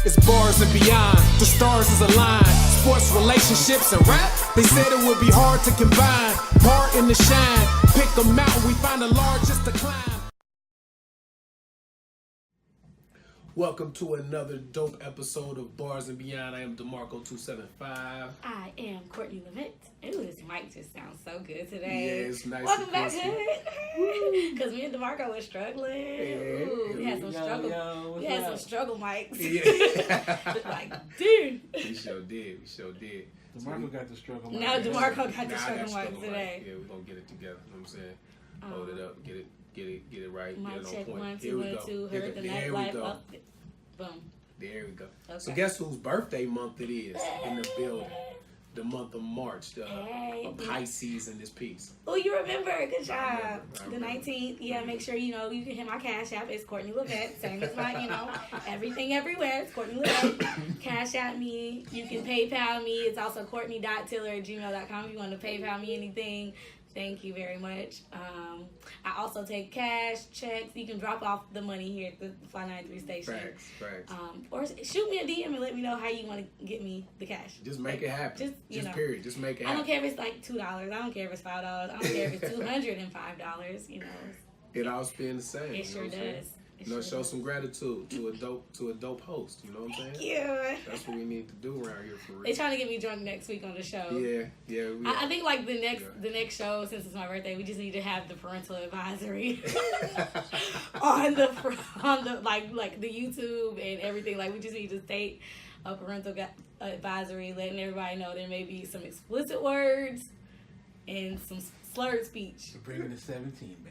It's bars and beyond, the stars is aligned. Sports, relationships, and rap, they said it would be hard to combine. Part in the shine, pick a mountain, we find the largest to climb. Welcome to another dope episode of Bars and Beyond. I am DeMarco275. I am Courtney Levent. Ooh, this mic just sounds so good today. Yeah, it's nice. Welcome back, good. Because me and DeMarco were struggling. Yeah. Ooh, we had some struggle. We had some struggle mics. Yeah. Like, dude. We sure did. DeMarco got the struggle mic. Now DeMarco got the struggle mic today. Yeah, we're gonna get it together. You know what I'm saying? Hold it up, get it right. Mic get check, on point. 1, 2, Here we 1, go. 2. Heard the nightlife up. Boom. There we go. Okay. So guess whose birthday month it is in the building? The month of March, of Pisces in this piece. Oh, you remember. Good job. I remember. The 19th. Yeah, make sure, you can hit my Cash App. It's Courtney Levent. Same as my, everything everywhere. It's Courtney Levent. Cash App me. You can PayPal me. It's also courtney.tiller@gmail.com if you want to PayPal me anything. Thank you very much. I also take cash, checks. You can drop off the money here at the Fly 93 station. Facts. Or shoot me a DM and let me know how you want to get me the cash. Just make it happen. Just period. Just make it happen. I don't care if it's like $2. I don't care if it's $5. I don't care if it's $205. It all spend the same. It sure does. Show some gratitude to a dope host. You know what I'm saying? Thank you. That's what we need to do around here for real. They trying to get me drunk next week on the show. Yeah. I think like the next show, since it's my birthday, we just need to have the parental advisory on the like the YouTube and everything. Like we just need to state a parental advisory, letting everybody know there may be some explicit words and some slurred speech. Bringing the 17 back.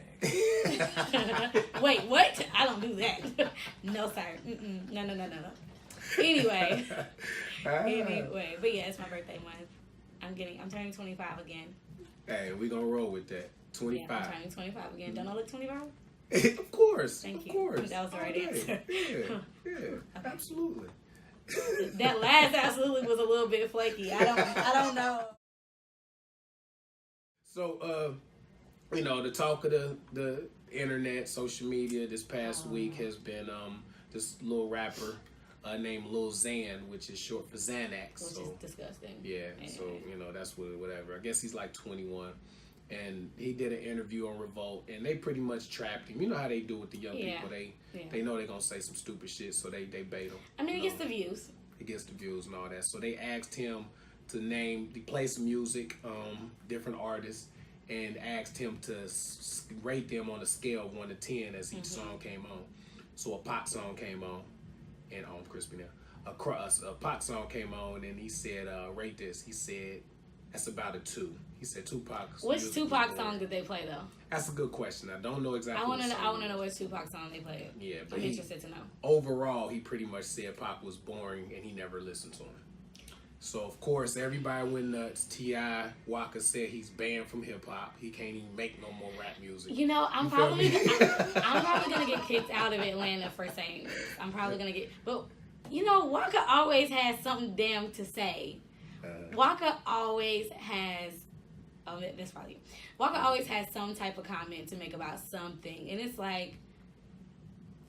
Wait, what? I don't do that. No, sir. No. Anyway, but yeah, it's my birthday month. I'm turning 25 again. Hey, we gonna roll with that. 25. Yeah, I'm turning 25 again. Don't I look 25? Of course. Thank you. Of course. That was the right answer. Yeah, absolutely. That last absolutely was a little bit flaky. I don't know. So, the talk of the internet, social media this past week has been this little rapper named Lil Xan, which is short for Xanax. Which is disgusting. Yeah, so, that's whatever. I guess he's like 21. And he did an interview on Revolt, and they pretty much trapped him. You know how they do with the young people. They know they're going to say some stupid shit, so they bait him. I mean, he gets the views. He gets the views and all that. So they asked him to play some music, different artists, and asked him to rate them on a scale of 1 to 10 as each song came on. So a pop song came on, and I'm crispy now. A pop song came on, and he said, rate this. He said, that's about a 2. He said Tupac. Which Tupac song did they play though? That's a good question. I don't know exactly. I want to know which Tupac song they played. Yeah, but I'm interested to know. Overall, he pretty much said Pac was boring, and he never listened to him. So, of course, everybody went nuts. T.I. Walker said he's banned from hip-hop. He can't even make no more rap music. I'm probably going to get kicked out of Atlanta for saying this. I'm probably going to get... But, Walker always has something damn to say. Walker always has... Oh, that's probably... Walker always has some type of comment to make about something. And it's like,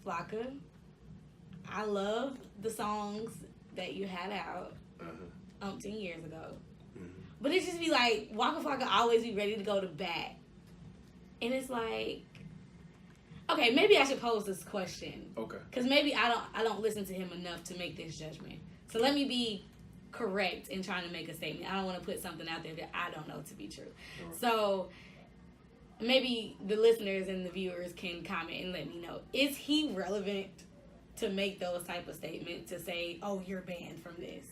Flocka, I love the songs that you had out 10 years ago. But it just be like, Waka Flocka always be ready to go to bat. And it's like, okay, maybe I should pose this question. Okay. Because maybe I don't listen to him enough to make this judgment. So let me be correct in trying to make a statement. I don't want to put something out there that I don't know to be true. Right. So maybe the listeners and the viewers can comment and let me know. Is he relevant to make those type of statements to say, oh, you're banned from this?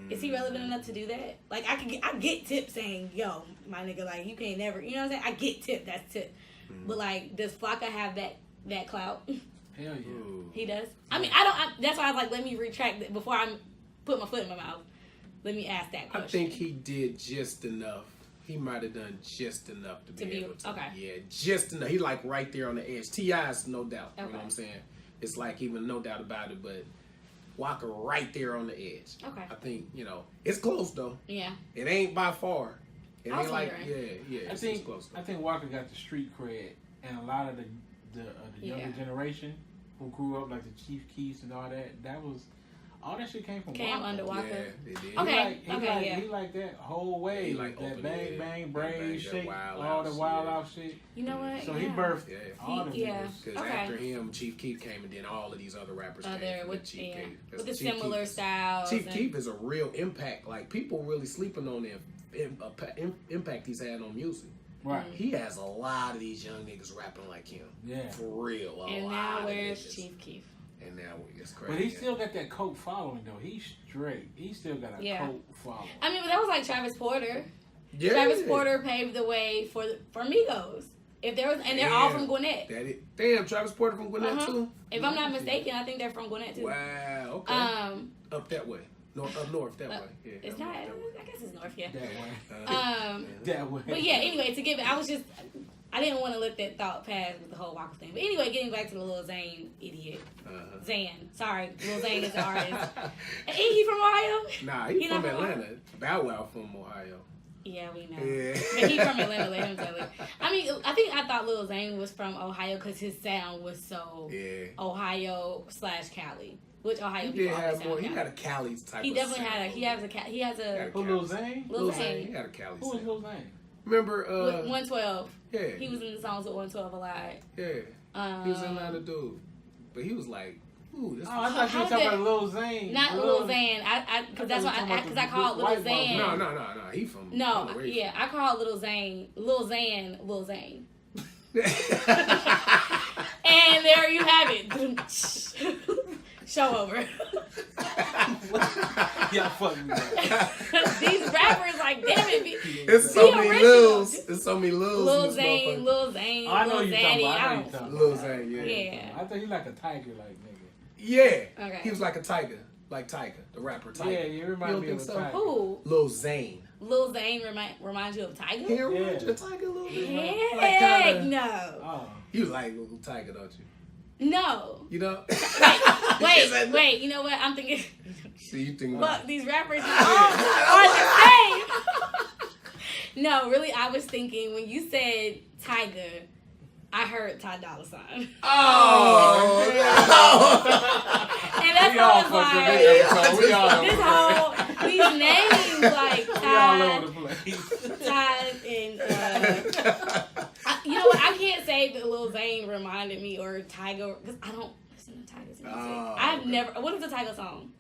Is he relevant enough to do that? Like, I get tip saying, yo, my nigga, like, you can't never, you know what I'm saying? I get tip, that's tip. But, like, does Flocka have that clout? Hell yeah. He does? I mean, that's why I was like, let me retract it before I put my foot in my mouth. Let me ask that question. I think he did just enough. He might have done just enough to be able to. Okay. Yeah, just enough. He, like, right there on the edge. T.I.'s no doubt. Okay. You know what I'm saying? It's like even no doubt about it, but Walker right there on the edge. Okay. I think, it's close though. Yeah. It ain't by far. It ain't like, yeah. It's close though. I think Walker got the street cred, and a lot of the younger generation who grew up like the Chief Keefs and all that. That was all that shit came from Waka. Under Waka. Yeah, it did. Okay. He like that whole wave. He like that open bang it, bang, that brain bang, shake, wild all out the shit, wild yeah. out shit. You know what? So he birthed all them Yeah. niggas. Because Okay. after him, Chief Keef came, and then all of these other rappers came. With Chief Keef. with the Chief similar Keef. styles. Chief Keef is a real impact. Like people really sleeping on the impact he's had on music. Right. He has a lot of these young niggas rapping like him. Yeah. For real. And now where's Chief Keef? And now it's crazy. But he still got that cult following though. He's straight. He still got a cult following. I mean, but that was like Travis Porter. Yeah. Travis Porter paved the way for Migos. If there was, and they're all from Gwinnett. Damn, Travis Porter from Gwinnett too. If I'm not mistaken, I think they're from Gwinnett too. Wow. Okay. Up that way. Up north that way. Yeah. It's not. I guess it's north. Yeah. That way. That way. But yeah. Anyway, I didn't want to let that thought pass with the whole Waka thing. But anyway, getting back to the Lil Xan idiot. Xan. Sorry, Lil Xan is an artist. Ain't he from Ohio? Nah, he from Atlanta. Bow Wow from Ohio. Yeah, we know. Yeah. But he from Atlanta, let him tell it. I mean, I thought Lil Xan was from Ohio because his sound was so Ohio/Cali. Which Ohio people always sound he had a Cali type He of definitely sound. he has a Who, Lil Xan? Lil Xan. He had a Cali Who is sound. Lil Xan? Remember, 112. yeah. He was in the songs with 112 a lot. Yeah. He was in Atlanta, dude. But he was like, ooh, this I thought you were talking about Lil Xan. Not Lil Xan. Because that's why I called Lil Xan. No. He from. No, yeah, I called Lil Xan. Lil Xan. And there you have it. Show over. Yeah, fuck me. These rappers, like, damn it. It's so many Lils. It's so many Lils. Lil Xan, Lil I know Lil you Xanny. talking about. Lil Xan, yeah. Yeah. I thought he like a tiger, like nigga. Yeah. Okay. He was like a tiger. Like Tiger, the rapper Tiger. Yeah, you remind me of a tiger. Who? Lil Xan. Lil Xan reminds you of Tiger? He reminds you of Tiger a little bit. Heck no. Oh. You like Little Tiger, don't you? No. You know? Wait. You know what? I'm thinking. See, you think Look, these rappers are the same. No, really, I was thinking when you said Tiger, I heard Ty Dolla $ign. Oh, And that's We all what I fucked was up. We all like, this whole, these names, like We all over Ty, the place. Ty, and, you know what, I can't say that Lil Xan reminded me, or Tiger, because I don't listen to Tiger's music. I've never, what is the Tiger song?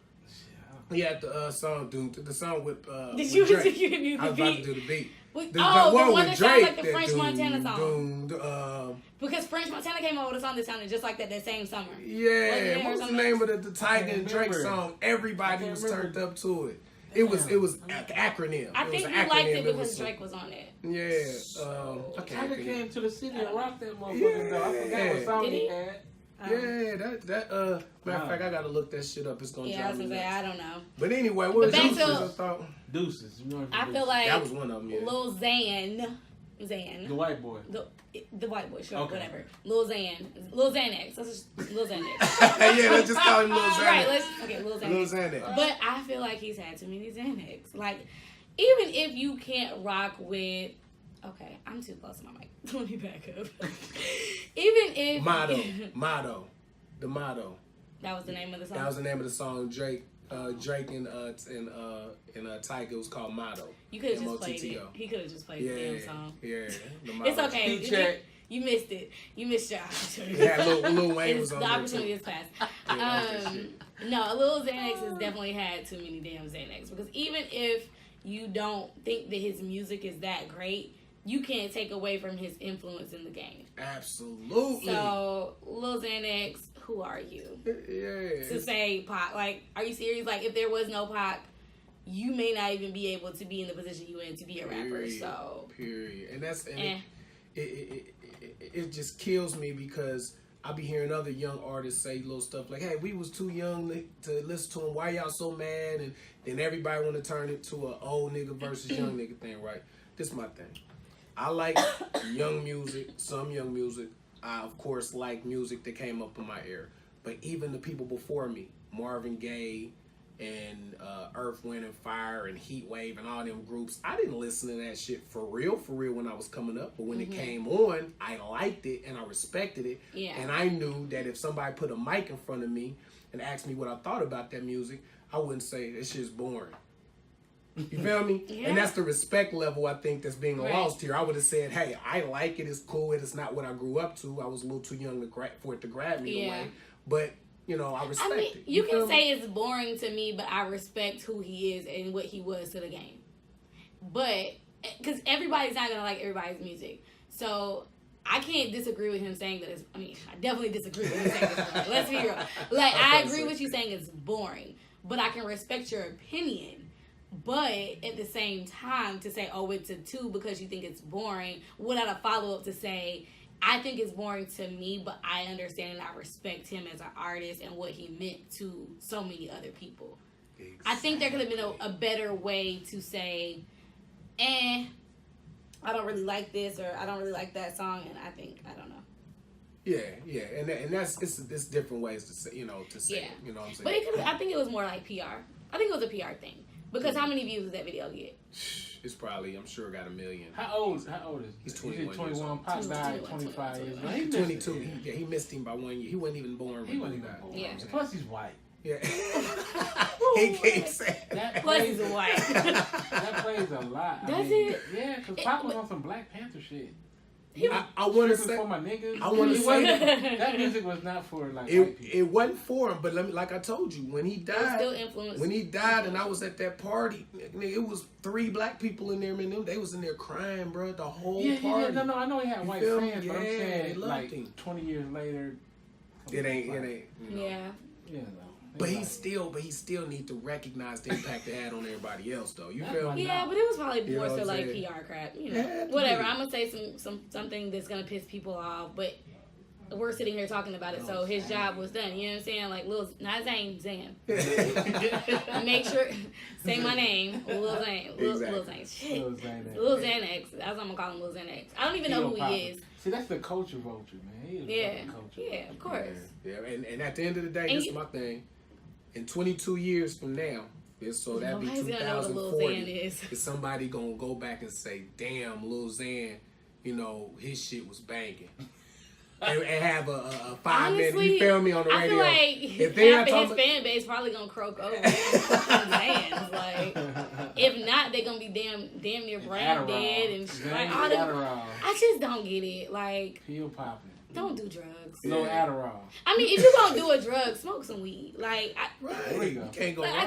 He had the song, the song with Did you Drake. do the beat? I was about to do the beat. The one with that sounds Drake, like the French Montana song. song. Because French Montana came out with a song that sounded just like that same summer. Yeah, what's the name of the Tiger and Drake song? Everybody was turned up to it. It was an acronym. I think you liked it because Drake was on it. Yeah. Tiger came to the city and rocked that motherfucker though. I forgot what song he had. Yeah, that matter of fact, I gotta look that shit up. It's gonna drive me nuts. I don't know. But anyway, what was back Deuces? to- Deuces. You know I feel like that was one of them. Yeah. Lil Xan, the white boy. the white boy, sure, Okay. whatever. Lil Xanax. Let's just Lil Xanax. Yeah, let's just call him Lil Xanax. Right, Lil Xanax. Lil Xanax. But I feel like he's had too many Xanax. Like, even if you can't rock with, okay, I'm too close to my mic. Let me back up. Even if Motto. The Motto. That was the name of the song. That was the name of the song. Drake and Tiger was called Motto. You could have just played it. He could have just played the damn song. Yeah. It's okay. You missed it. You missed your opportunity. Yeah, Lil Wayne was on the there opportunity is passed. No, Lil Xanax has definitely had too many damn Xanax, because even if you don't think that his music is that great, you can't take away from his influence in the game. Absolutely. So, Lil Xanax, who are you? Yeah. To say Pac. Like, are you serious? Like, if there was no Pac, you may not even be able to be in the position you in to be a rapper. So. Period. And that's... It just kills me because I be hearing other young artists say little stuff like, hey, we was too young to listen to him. Why y'all so mad? And then everybody want to turn it to an old nigga versus young nigga thing, right? This is my thing. I like young music, some young music. I, of course, like music that came up in my era. But even the people before me, Marvin Gaye, and Earth, Wind and Fire and Heat Wave and all them groups. I didn't listen to that shit for real when I was coming up. But when it came on, I liked it and I respected it. Yeah. And I knew that if somebody put a mic in front of me and asked me what I thought about that music, I wouldn't say this shit's boring. You feel me? Yeah. And that's the respect level I think that's being lost here. I would have said, hey, I like it. It's cool. It's not what I grew up to. I was a little too young for it to grab me away. But, you know, I respect it. You can say it's boring to me, but I respect who he is and what he was to the game. But, because everybody's not going to like everybody's music. So, I can't disagree with him saying that it's, I mean, I definitely disagree with him saying it's boring. Let's be real. Like, I agree with you saying it's boring. But I can respect your opinion. But at the same time, to say, oh, it's a 2 because you think it's boring, without a follow-up to say, I think it's boring to me, but I understand and I respect him as an artist and what he meant to so many other people. Exactly. I think there could have been a better way to say, I don't really like this, or I don't really like that song, and I don't know. Yeah, and that's it's different ways to say, to say it, you know what I'm saying? But I think it was more like PR. I think it was a PR thing. Because how many views does that video get? It's probably, I'm sure, got 1 million. How old is he? He's 21 years old. Pop died 25 years ago. He's 22. He missed him by 1 year. He wasn't even born. He wasn't even born. Yeah. Plus, he's white. Yeah. He can't say that. Plus, he's white. That plays a lot. Does it? Yeah, because Pop was on some Black Panther shit. I want to say for my niggas. I want to say that music was not for like white people. It wasn't for him, but like I told you, when he died, still influenced. When he died, and I was at that party, it was 3 black people in there, man. They was in there crying, bro. The whole party. Yeah, no, I know he had white fans, but I'm saying like him. 20 years later, it ain't. Yeah. Yeah. But he still need to recognize the impact it had on everybody else, though. You feel me? Yeah, but it was probably more so like PR crap. Whatever. I'm gonna say something that's gonna piss people off, but we're sitting here talking about it, so his job was done. You know what I'm saying? Like not Xan. Make sure say my name, Lil Xan. Lil Xan. Shit. Lil Xanax. That's what I'm gonna call him, Lil Xanax. I don't even know who he is. See, that's the culture vulture, man. He is culture. Yeah, of course. Yeah, and at the end of the day, this is my thing. In 22 years from now, so that'd be 2040, is somebody gonna go back and say, damn, Lil Xan, his shit was banging. and have a 5-minute, you feel me, on the radio. I feel like his fan base probably gonna croak over Xan. Like, if not, they gonna be damn near brain dead and like all that. I just don't get it. Like, pill popping. Don't do drugs. No Adderall. I mean, if you gonna do a drug, smoke some weed. Like, you can't go wrong. I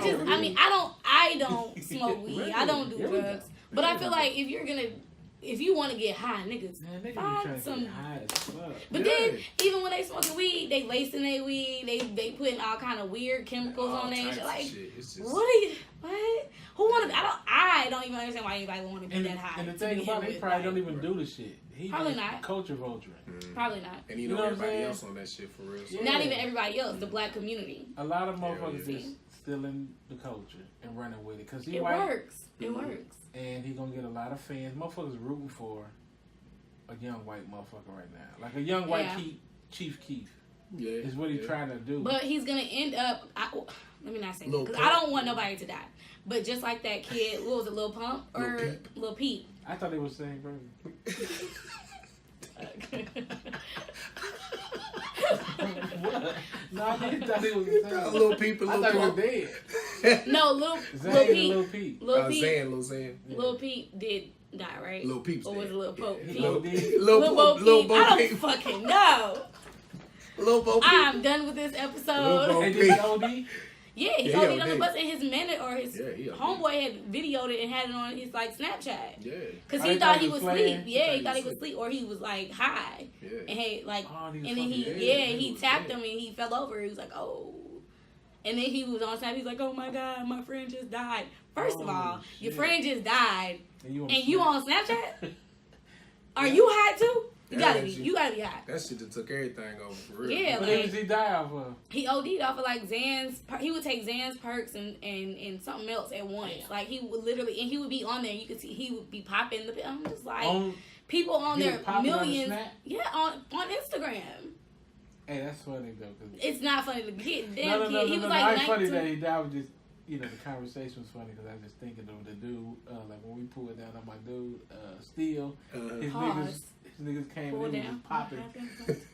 don't smoke weed. I don't do drugs. But I feel like if you want to get high, niggas find some. But then, even when they smoking weed, they lacing their weed. They putting all kind of weird chemicals on their shit. Like, what? Who want to? I don't even understand why anybody want to be that high. And the thing about it, he probably don't even do the shit. He probably not. Culture vulture. Probably not. And you know everybody else on that shit for real. So. Not even everybody else. The black community. A lot of motherfuckers just stealing the culture and running with it because it works. It works. And he gonna get a lot of fans. Motherfuckers rooting for a young white motherfucker right now, like a young white Chief Keef. Yeah, is what he's trying to do. But he's gonna end up. Let me not say that because I don't want nobody to die. But just like that kid, what was it, Lil Pump or Lil Peep? I thought they were saying, bro. No, I thought he was Lil Peep and Lil Pump. I thought he was dead. No, Lil Peep. Lil Xan. Lil Peep did die, right? Lil Peep's or was it Lil Pope? Lil Peep. I don't fucking know. Lil Bo Peep. I'm done with this episode. And did he OD? Yeah, he OD'd on the bus, and his minute or his homeboy had videoed it and had it on his like Snapchat. Yeah, because he thought he was asleep. Yeah, he thought he was asleep, or he was like high. Yeah, and had like, and then he tapped him and he fell over. He was like, oh, and then he was on Snap. He's like, oh my god, my friend just died. First of all, your friend just died, and you on Snapchat? Are you high too? You gotta be high. That shit just took everything over for real. Yeah, what did he die off of? He OD'd off of like Xan's. He would take Xan's perks and something else at once. Yeah. Like he would literally, and he would be on there. You could see he would be popping the. I'm just like people on there millions. On Instagram. Hey, that's funny though. It's not funny to get. No, He was like 19. It's funny that he died with just. the conversation was funny because I was just thinking of the dude, like when we pulled down on my dude, Steel, his niggas came in and just popping.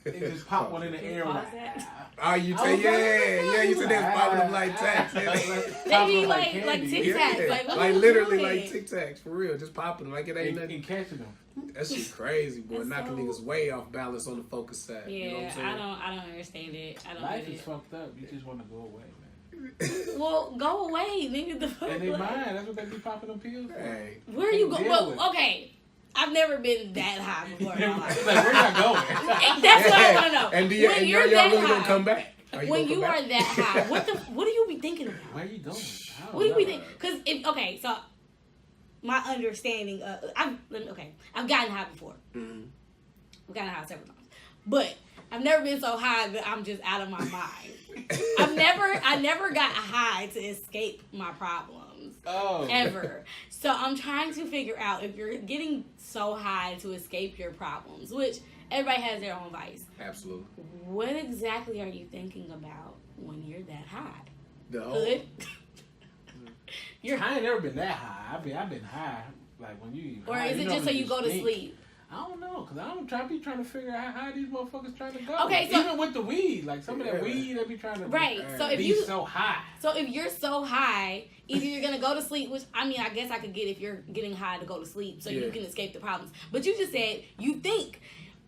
They just popped one in the air. Like, oh, you say, yeah, you said they was popping them like tacs. They be like Tic Tacs. Yeah. Like literally like Tic Tacs, for real. Just popping them like it ain't nothing. And catching them. That shit crazy, boy. Knocking niggas way off balance on the focus side. Yeah, you know what I'm saying? I don't understand it. I don't Life get is it. fucked up. You just want to go away, man. Well, go away, nigga. The fuck. And they mind. That's what they be popping them pills for. Hey. Where are you going? Well, okay. I've never been that high before in my life. Like, where y'all going? That's what I want to know. And y'all really gonna come back? When you are that high, what do you be thinking about? Where you going? What do you be thinking? Because so my understanding of I've gotten high before. Mm-hmm. I've gotten high several times, but I've never been so high that I'm just out of my mind. I never got high to escape my problems. Oh. Ever. So I'm trying to figure out if you're getting so high to escape your problems, which everybody has their own vice. Absolutely. What exactly are you thinking about when you're that high? The whole. Good. I ain't never been that high. I've been high like when you. Or high, is it just so you go to sleep? I don't know, cause I'm trying to figure out how high these motherfuckers trying to go. Okay, so even with the weed, like some of that weed, they be trying to So if be you so high. So if you're so high, either you're gonna go to sleep, which I mean, I guess I could get if you're getting high to go to sleep, so you can escape the problems. But you just said you think,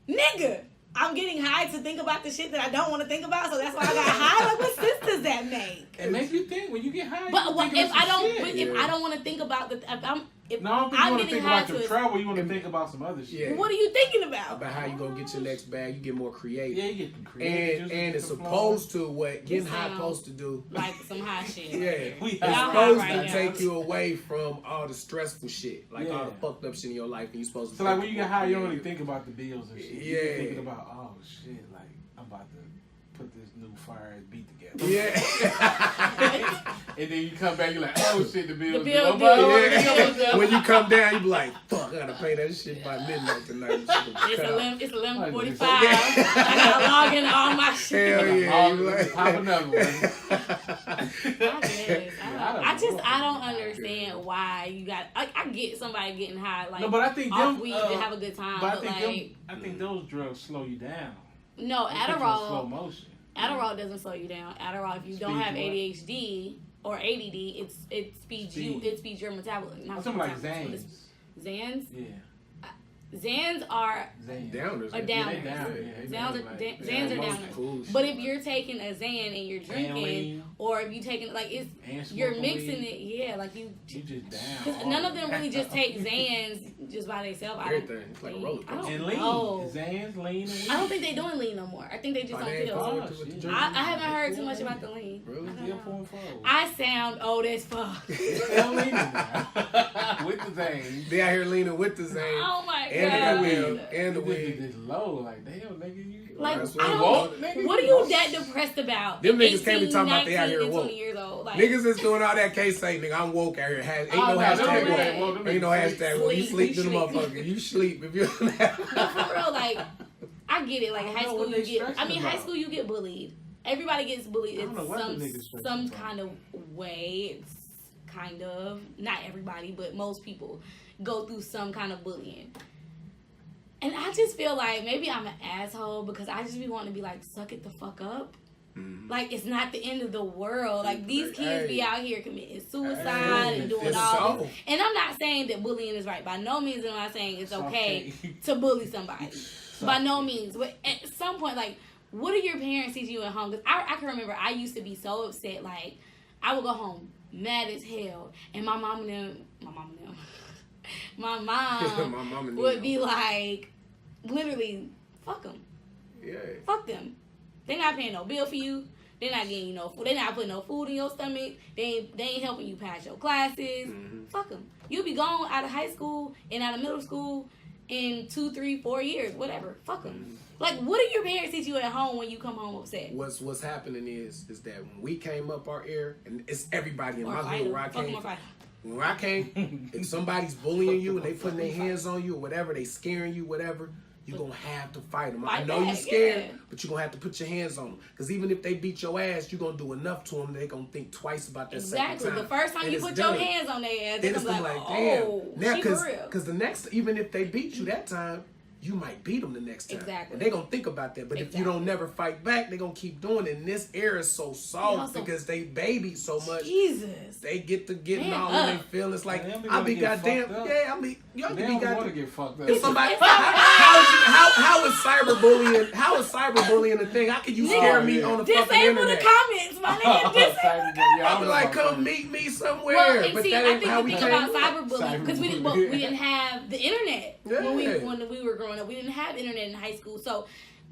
nigga. I'm getting high to think about the shit that I don't want to think about, so that's why I got high. Like, what sense does that make? It makes you think when you get high. But if I don't want to think about I'm you want to think about your trouble. You want to think about some other shit. Yeah. What are you thinking about? About how you gonna get your next bag. You get more creative. Yeah, you get creative. And it's supposed to what getting high supposed to do. Like some high shit. Yeah, it's supposed to take you away from all the stressful shit, like all the fucked up shit in your life, and you supposed to. So like when you get high, you don't really think about the bills and shit. Yeah, you're thinking about shit, like I'm about to put this new fire ass beat together. Yeah. And then you come back, you're like, oh shit, the bills. When you come down, you be like, fuck, I gotta pay that shit by midnight tonight. It's 11:45. I gotta log in all my shit. Hell yeah. Like, pop another one. I don't understand why you got. I get somebody getting high, like, no, but I think off weed to have a good time. But I think those drugs slow you down. No, Adderall. Slow motion. Adderall doesn't slow you down. Adderall, if you don't have ADHD or ADD, it speeds your metabolism. Not something like Xans. Xans? Yeah. Xans are downers. Xans are downers. Cool. But if you're taking a Xan and you're drinking, or if you taking you're mixing it, like you just down. None of them really just take Xans just by themselves. Everything. It's like a roller coaster. And lean. Xans, lean, and weed. I don't think they're doing lean no more. I think they just on pills. I haven't heard too much about the lean. Really? I sound old as fuck. They're leaning now. With the Xans. They out here leaning with the Xans. Oh my god. And the weed. It's low. Like, damn, nigga, you. Like, what are you that depressed about? Them niggas can't be talking about they out here woke. 20 years old. Like, niggas is doing all that case saying, nigga, I'm woke out here. Ain't no hashtag woke. Ain't no hashtag woke. You sleep to the motherfucker. You sleep if you're no, for real, like, I get it. Like, high school high school you get bullied. Everybody gets bullied in some kind of way. It's kind of, not everybody, but most people go through some kind of bullying. And I just feel like maybe I'm an asshole because I just be wanting to be like, suck it the fuck up. Mm-hmm. Like, it's not the end of the world. Like, these kids be out here committing suicide and doing all this. And I'm not saying that bullying is right. By no means am I saying it's okay to bully somebody. By no means. But at some point, like, what do your parents teach you at home? Because I can remember I used to be so upset. Like, I would go home mad as hell. And my mom would be like, literally, fuck them. Yeah. Fuck them. They're not paying no bill for you. They're not getting you no food. They're not putting no food in your stomach. They ain't helping you pass your classes. Mm-hmm. Fuck them. You'll be gone out of high school and out of middle school in 2, 3, 4 years, whatever. Fuck them. Mm-hmm. Like, what do your parents teach you at home when you come home upset? What's happening is that when we came up our era, and it's everybody in my hood where I came from. When I came, if somebody's bullying you and they putting their hands on you or whatever, they scaring you, whatever, you're going to have to fight them. I Fight know back, you're scared, yeah. but you're going to have to put your hands on them. Because even if they beat your ass, you're going to do enough to them, they're going to think twice about that second time. The first time and you put your hands on their ass, they're going to be like, oh, now, she for real. Because the next, even if they beat you that time, you might beat them the next time. Exactly. And they're going to think about that. But if you don't never fight back, they're going to keep doing it. And this era is so soft because they baby so much. Jesus. They get to getting all in their feelings. Like, I'll be goddamn. Yeah, y'all can be goddamn. Want to get fucked up. If somebody, how is cyberbullying? How is cyberbullying a thing? How can you scare me on the fucking Disable internet? the comments, my nigga. I'll be like, come meet me somewhere. Well, and but see, that I ain't think how the we thing came about up. cyberbullying, because we didn't have the internet when we were growing up. We didn't have internet in high school, so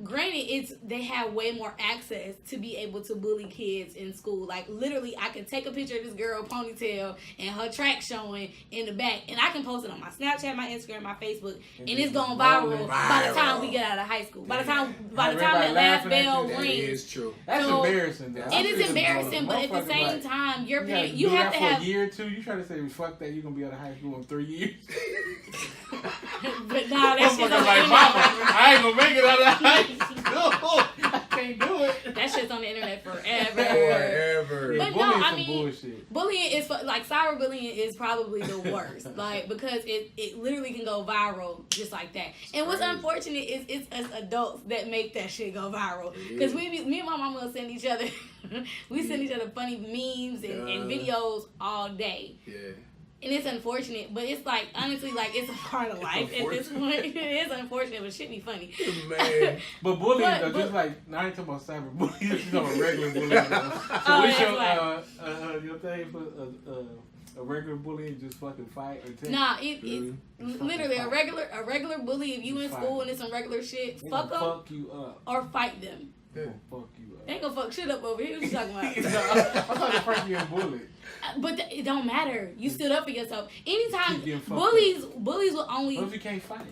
granted, they have way more access to be able to bully kids in school. Like, literally, I can take a picture of this girl ponytail and her track showing in the back, and I can post it on my Snapchat, my Instagram, my Facebook, and it's going viral by the time we get out of high school. By the time that last bell rings. That is true. That's embarrassing. Though. It is embarrassing, but at the same time, your parents, you have to have a year or two. You try to say, fuck that, you're going to be out of high school in 3 years. But nah, that shit's on the like, internet. mama, I ain't going to make it out of high school. I can't do it. That shit's on the internet forever. Yeah, but no, I mean, bullshit. bullying is like cyberbullying is probably the worst. Like, because it literally can go viral just like that. And what's unfortunate is it's us adults that make that shit go viral. Because me and my mama will send each other, send each other funny memes and videos all day. Yeah. And it's unfortunate, but it's like, honestly, like, it's a part of life at this point. It is unfortunate, but shit be funny. Man. But bullying, though, just like, now I ain't talking about cyberbullying, you're talking about regular bullying. So what's your thing for a regular bully and just fucking fight? Or nah, it's literally a regular bully. If you in school and it's some regular shit, fuck them. Fuck you up. Or fight them. They gonna fuck you up. They ain't gonna fuck shit up over here. What you talking about? I thought the first year bullied. But it don't matter. You stood up for yourself. Anytime bullies will only. What if you can't fight?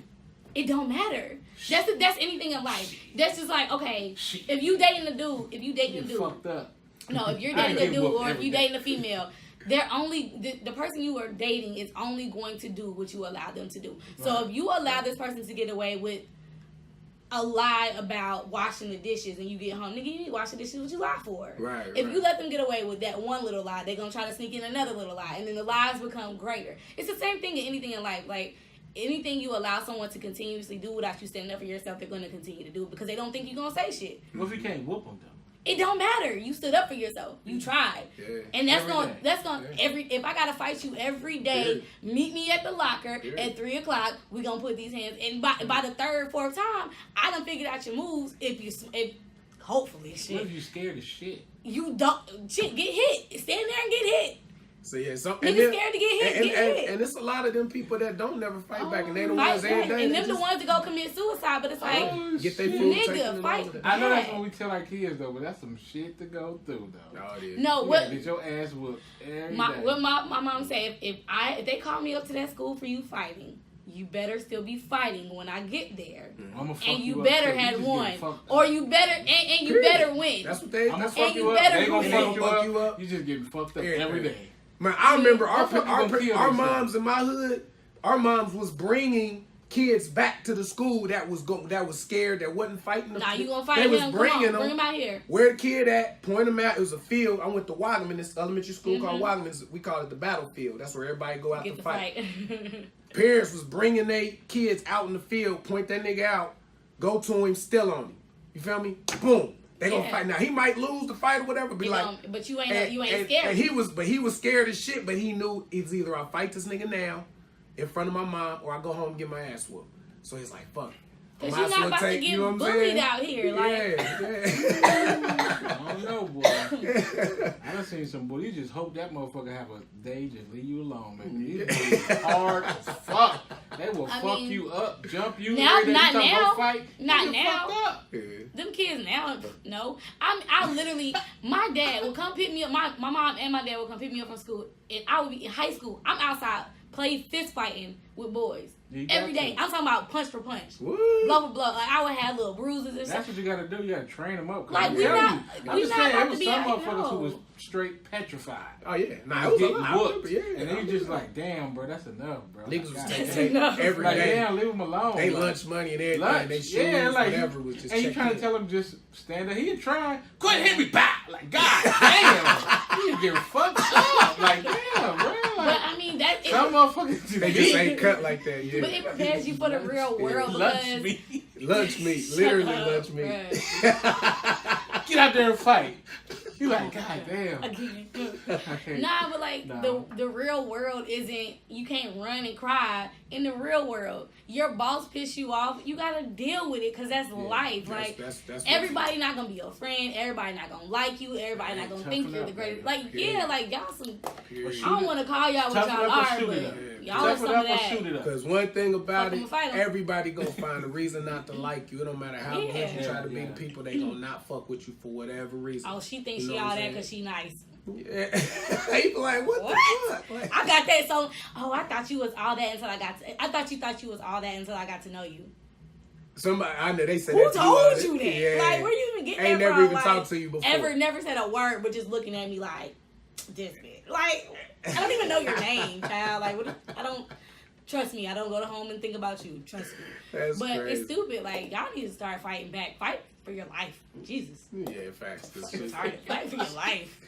It don't matter. That's anything in life. That's just like, okay, if you dating a dude, fucked up. No, if you're dating a dude or if you dating a female, they're only the person you are dating is only going to do what you allow them to do. So if you allow this person to get away with a lie about washing the dishes and you get home, nigga, you need to wash the dishes. What you lie for? Right. If you let them get away with that one little lie, they're gonna try to sneak in another little lie, and then the lies become greater. It's the same thing in anything in life. Like, anything you allow someone to continuously do without you standing up for yourself, they're gonna continue to do it because they don't think you're gonna say shit. What if you can't whoop them though? It don't matter. You stood up for yourself. You tried. Yeah. And that's gonna if I gotta fight you every day, meet me at the locker at 3:00. We gonna put these hands. And by the third, fourth time, I done figured out your moves. If hopefully shit. What if you scared of shit? You don't get hit. Stand there and get hit. So yeah, niggas scared to get hit. And it's a lot of them people that don't never fight back, and they the ones every day. And them the ones that go commit suicide, but it's like, get their food taken nigga, fight. I know that's what we tell our kids though, but that's some shit to go through though. Oh, it is. No, you what? Get your ass whooped every day. What my mom say? If they call me up to that school for you fighting, you better still be fighting when I get there. And you better have won. Or you better and you better win. That's what they. That's and you up. better they gonna win. fuck you up. You just getting fucked up every day. Man, I remember our moms in my hood. Our moms was bringing kids back to the school that was scared, that wasn't fighting. Nah, you gonna fight him? Come on, bring him out here. Where the kid at? Point him out. It was a field. I went to Wagaman, this elementary school called Wagaman. We call it the battlefield. That's where everybody go out to fight. Parents was bringing their kids out in the field, point that nigga out, go to him, still on him. You feel me? Boom. They gonna fight. Now he might lose the fight or whatever, but you ain't scared. And he was scared as shit, but he knew it's either I fight this nigga now in front of my mom or I go home and get my ass whooped. So he's like, fuck. Cause you're not about to get bullied out here, like. I don't know, boy. I done seen some boy. You just hope that motherfucker have a day just leave you alone, man. These boys hard as fuck. They will fuck you up, jump you. Not now. Fight. Not now. Them kids now, no. I literally, my dad would come pick me up. My mom and my dad would come pick me up from school, and I would be in high school. I'm outside play fist fighting with boys. Every day. I'm talking about punch for punch. What? Blow for blow. Like, I would have little bruises and stuff. That's what you gotta do. You gotta train them up. Like, I'm we not just saying, about there to was be some out, motherfuckers who no. was straight petrified. Oh yeah, nah, it was a Getting lot. whooped. Yeah, And then you just like, damn, bro, that's enough, bro. niggas was Like, taking enough. every like, day. damn, leave them alone. They like, lunch money and everything. lunch, They shoes, yeah, like whatever was just and you checked trying in. to tell him just stand there. He trying, quit hitting me back. Like, god damn, you getting fucked up. Like, damn, bro. But Like, I mean, that some motherfuckers just They just ain't cut like that. Yeah. But it prepares you for the real world lunch because meat. Lunch meat, literally Shut up, lunch meat. bruh. Get out there and fight. You like, god damn. Again. Okay. Nah, but like Nah. the real world isn't. You can't run and cry in the real world. Your boss piss you off. You gotta deal with it because that's life. Like That's everybody not gonna be your friend. Everybody not gonna like you. Everybody not gonna think toughen you're up, the greatest. baby. Like Yeah. like y'all some. Period. I don't want to call y'all what Toughen y'all up or are, shoot but it up. y'all are Tough some it of up or that. shoot it up. Because one thing about Fuck 'em it, and fight 'em. everybody gonna find a reason not to like you. It don't matter how Yeah. much you try to be Yeah. the people, they gonna not fuck with you for whatever reason. Oh, she thinks You know she what all I'm that saying? because she nice. Yeah. They be like, what the fuck? Like, I got that. So, I thought you was all that until I got to. I thought you was all that until I got to know you. somebody, I know they said Who that to told you. you that? Yeah. Like, where you even get Ain't that never from? even Like, talked to you before. Never said a word, but just looking at me like this bitch. Like, I don't even know your name, child. Like, I don't. Trust me, I don't go home and think about you. Trust me. That's But crazy. it's stupid. Like, y'all need to start fighting back. Fight for your life. Jesus. Yeah, facts. This Fucking shit- sorry. Fight for your life.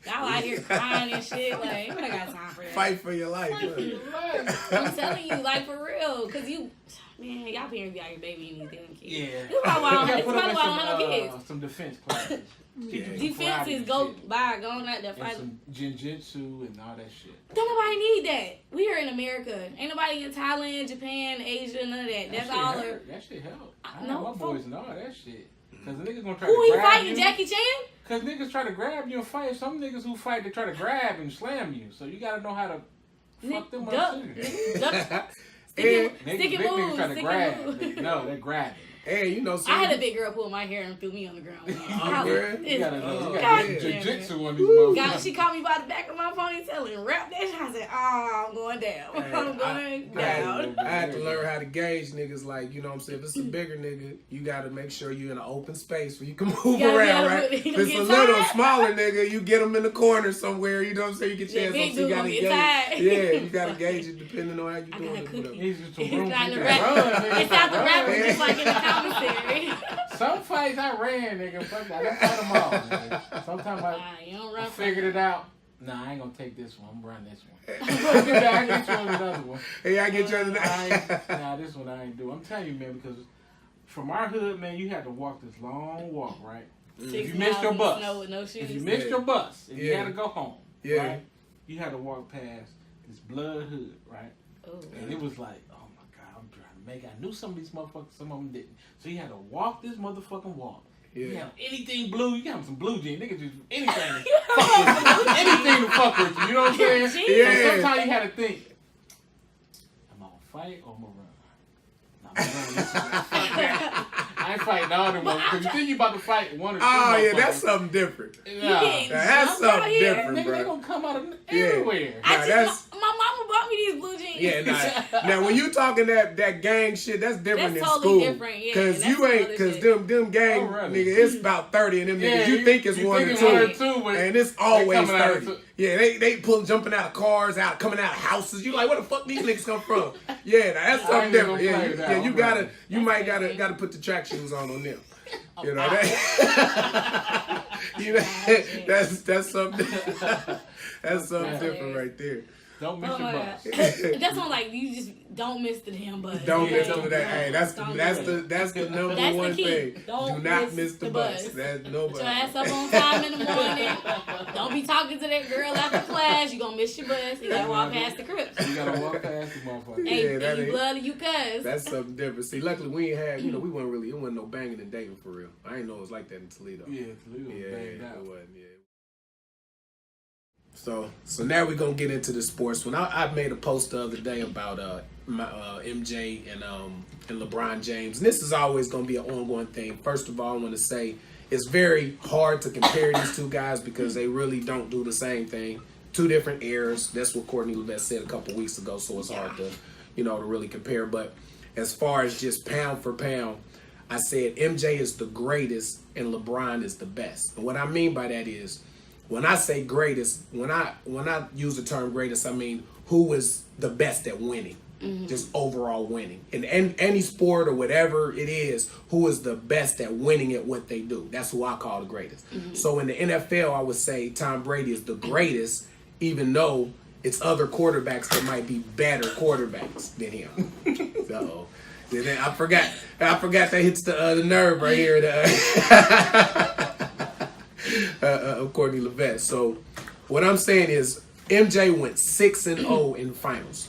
Y'all out here crying and shit. Like, I ain't got time for that. Fight for your life. Fight for look. your life. I'm telling you, like, for real. Because man, y'all parents be out here babying these damn kids. Yeah. This is probably why I don't, You this gotta is put probably them why I in don't have no kids. some defense classes. Teach them some karate Defenses and go shit. by, going out there And fighting. some jinjitsu and all that shit. Don't nobody need that. We here in America. Ain't nobody in Thailand, Japan, Asia, none of that. That's shit all. hurt. That shit help. I No, know my fuck. boys know that shit. Cause the niggas gonna try Who to he grab fighting? you. Jackie Chan? Cause niggas try to grab you and fight. Some niggas who fight, they try to grab and slam you. So you gotta know how to fuck them Duck. up too. Duck. And, Niggas, Stick big and niggas move. try to Stick grab. and move. No, they grabbing. and you know, I had a big girl pull my hair and threw me on the ground. Oh, yeah? You gotta know. You God gotta damn get it. jiu-jitsu on these Woo. God, motherfuckers. she caught me by the back of my ponytail and wrapped that shit. I said, oh, I'm going down. Hey, I'm going down. I had to learn how to gauge niggas. Like, you know what I'm saying? If it's a bigger nigga, you gotta make sure you're in an open space where you can move gotta be around, able to right? move. He If gonna it's a get little tired. smaller nigga, you get him in the corner somewhere. You know what I'm saying? You get your Yeah, hands big up, so you dude gotta gonna get gauge. tired. Yeah, you gotta gauge it depending on how you I doing got a it. cookie. Whatever. He's just a It's room. not He the can rap. run, nigga. It's not the Run. rapper, just like in the commissary. Some fights I ran, nigga. Fuck that. I done fought them all, nigga. Sometimes You don't I run figured it out. Nah, I ain't gonna take this one. I'm gonna run this one. I get you on another one. Hey, I get you under Nah, this one I ain't do. I'm telling you, man, because from our hood, man, you had to walk this long walk, right? If you missed your bus, Snow with no shoes. if you missed your bus, and you Yeah. had to go home, Yeah. right? You had to walk past this blood hood, right? Ooh. And it was like, oh my God, I'm trying to make it. I knew some of these motherfuckers, some of them didn't. So you had to walk this motherfucking walk. You Yeah. have anything blue, you got some blue jeans. Niggas just anything to fuck with you. Anything to fuck with you. You know what I'm saying? So Yeah. sometimes you had to think, am I gonna fight or am I gonna run? Nah, I'm gonna run this one. Fuck that. I ain't fighting all them ones. Because you think you about to fight one or two Oh, yeah, motherfuckers. that's something different. You Nah. can't That's jump out something here. different. Nigga, they bro. gonna come out of Yeah. everywhere. I Nah, just, my mama bought me these blue jeans. Yeah, nah. Now when you talking that gang shit, that's different That's than totally school. different, yeah, Cause that's you ain't, other cause shit. them gang Oh, really? nigga, it's about 30 and them Yeah, niggas. You think it's one or think it's one or two, two, but and it's they always coming out of 30. two. Yeah, they jumping out of cars, coming out of houses. You like, where the fuck these niggas come from? Yeah, nah, that's I something ain't different. gonna Yeah, play you, that. yeah, you I'm gotta, right. you might crazy. gotta put the track shoes on them. You know wow. that. You know, that's something. That's something Yeah. different right there. Don't miss Oh your my bus. God. That's one like you just don't miss the damn bus. Don't Yeah, miss don't- that. Hey, that's Don't do that's the number That's the one key. thing. Don't Do not miss the bus. bus. That's Put nobody. your ass up on time in the morning. Don't be talking to that girl after class. You gonna miss your bus. You gotta walk past the crib. You gotta walk past the motherfucker. Yeah, Hey, that you ain't- blood or you cuz. That's something different. See, luckily we ain't had, we wasn't really, it wasn't no banging and dating for real. I ain't know it was like that in Toledo. Yeah, Toledo Yeah, banged it out. wasn't. Yeah. So now we're gonna get into the sports one. I made a post the other day about MJ and LeBron James, and this is always gonna be an ongoing thing. First of all, I want to say it's very hard to compare these two guys because they really don't do the same thing. two different eras. That's what Courtney Levesque said a couple weeks ago, so it's hard to, to really compare. But as far as just pound for pound, I said MJ is the greatest and LeBron is the best. And what I mean by that is, when I say greatest, when I use the term greatest, I mean who is the best at winning. Just overall winning. In any sport or whatever it is, who is the best at winning at what they do. That's who I call the greatest. So in the NFL, I would say Tom Brady is the greatest, even though it's other quarterbacks that might be better quarterbacks than him. So I forgot that hits the nerve right here of Courtney Levesque. So what I'm saying is MJ went 6-0 in finals.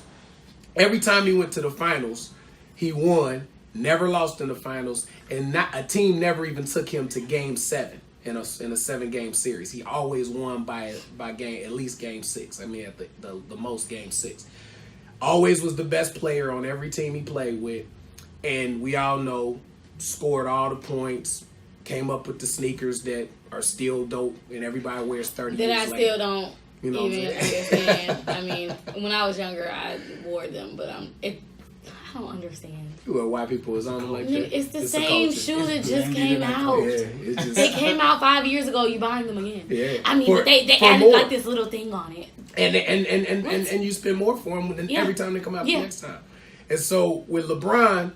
Every time he went to the finals, he won, never lost in the finals, and a team never even took him to Game 7 in a 7-game series. He always won by game, at least Game 6. I mean, at the most Game 6. Always was the best player on every team he played with, and we all know, scored all the points, came up with the sneakers that are still dope, and everybody wears 30 years later. That I still don't. You know even understand. I mean, when I was younger, I wore them, but I don't understand. Well, why people is on them like that? It's the same shoe that just came out. Yeah, just, they came out 5 years ago. You buying them again? Yeah. I mean, they added more. like this little thing on it. And you spend more for them every time they come out the next time. And so with LeBron,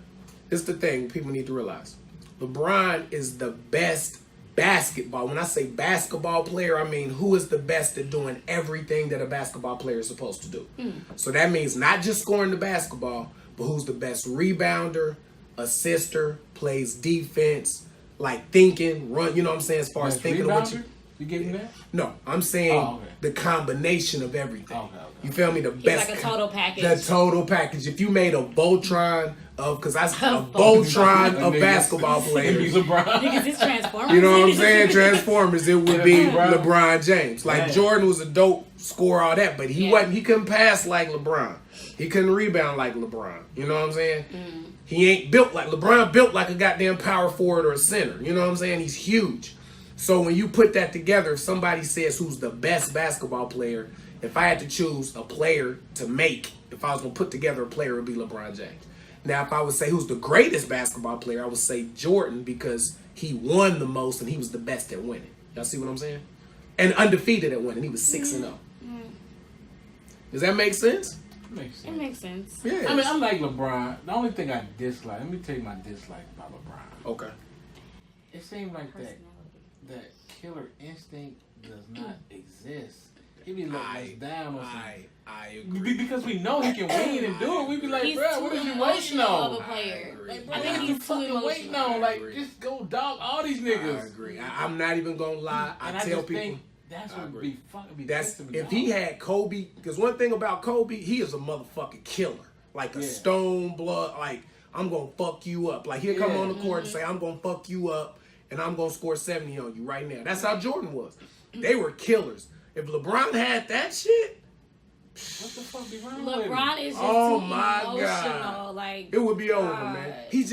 it's the thing people need to realize. LeBron is the best basketball. When I say basketball player, I mean who is the best at doing everything that a basketball player is supposed to do. So that means not just scoring the basketball, but who's the best rebounder, assister, plays defense, like thinking, run, you know what I'm saying, as far as thinking of what you give me that? No, I'm saying the combination of everything. Okay. You feel me? The best. Like a total package. The total package. If you made a Voltron of, because I a Voltron of basketball players. Because it's Transformers. You know what I'm saying? Transformers. It would be LeBron James. Like Jordan was a dope scorer, all that, but he wasn't. He couldn't pass like LeBron. He couldn't rebound like LeBron. You know what I'm saying? He ain't built like LeBron. Built like a goddamn power forward or a center. You know what I'm saying? He's huge. So when you put that together, if somebody says who's the best basketball player, if I had to choose a player to make, if I was going to put together a player, it would be LeBron James. Now, if I would say who's the greatest basketball player, I would say Jordan because he won the most and he was the best at winning. Y'all see what I'm saying? And undefeated at winning. He was 6-0. Does that make sense? It makes sense. Yeah. I mean, I'm like LeBron. The only thing I dislike, let me tell you my dislike about LeBron. Okay. It seems like that killer instinct does not exist. He be letting us down or something. I agree. Because we know he can win and do it. We be like, He's bro, what too are you waiting emotional on? of a player. Like, bro, I think he's too emotional. waiting on. Like, just go dog all these niggas. I agree. I'm not even going to lie. I tell people. Think that's what would be fucking That's if he had Kobe, because one thing about Kobe, he is a motherfucking killer. Like a stone blood, like, I'm going to fuck you up. Like, he'll come on the court and say, I'm going to fuck you up, and I'm going to score 70 on you right now. That's how Jordan was. They were killers. If LeBron had that shit, what the fuck be wrong LeBron is just oh too my emotional. God. Like, it would be over, man. He's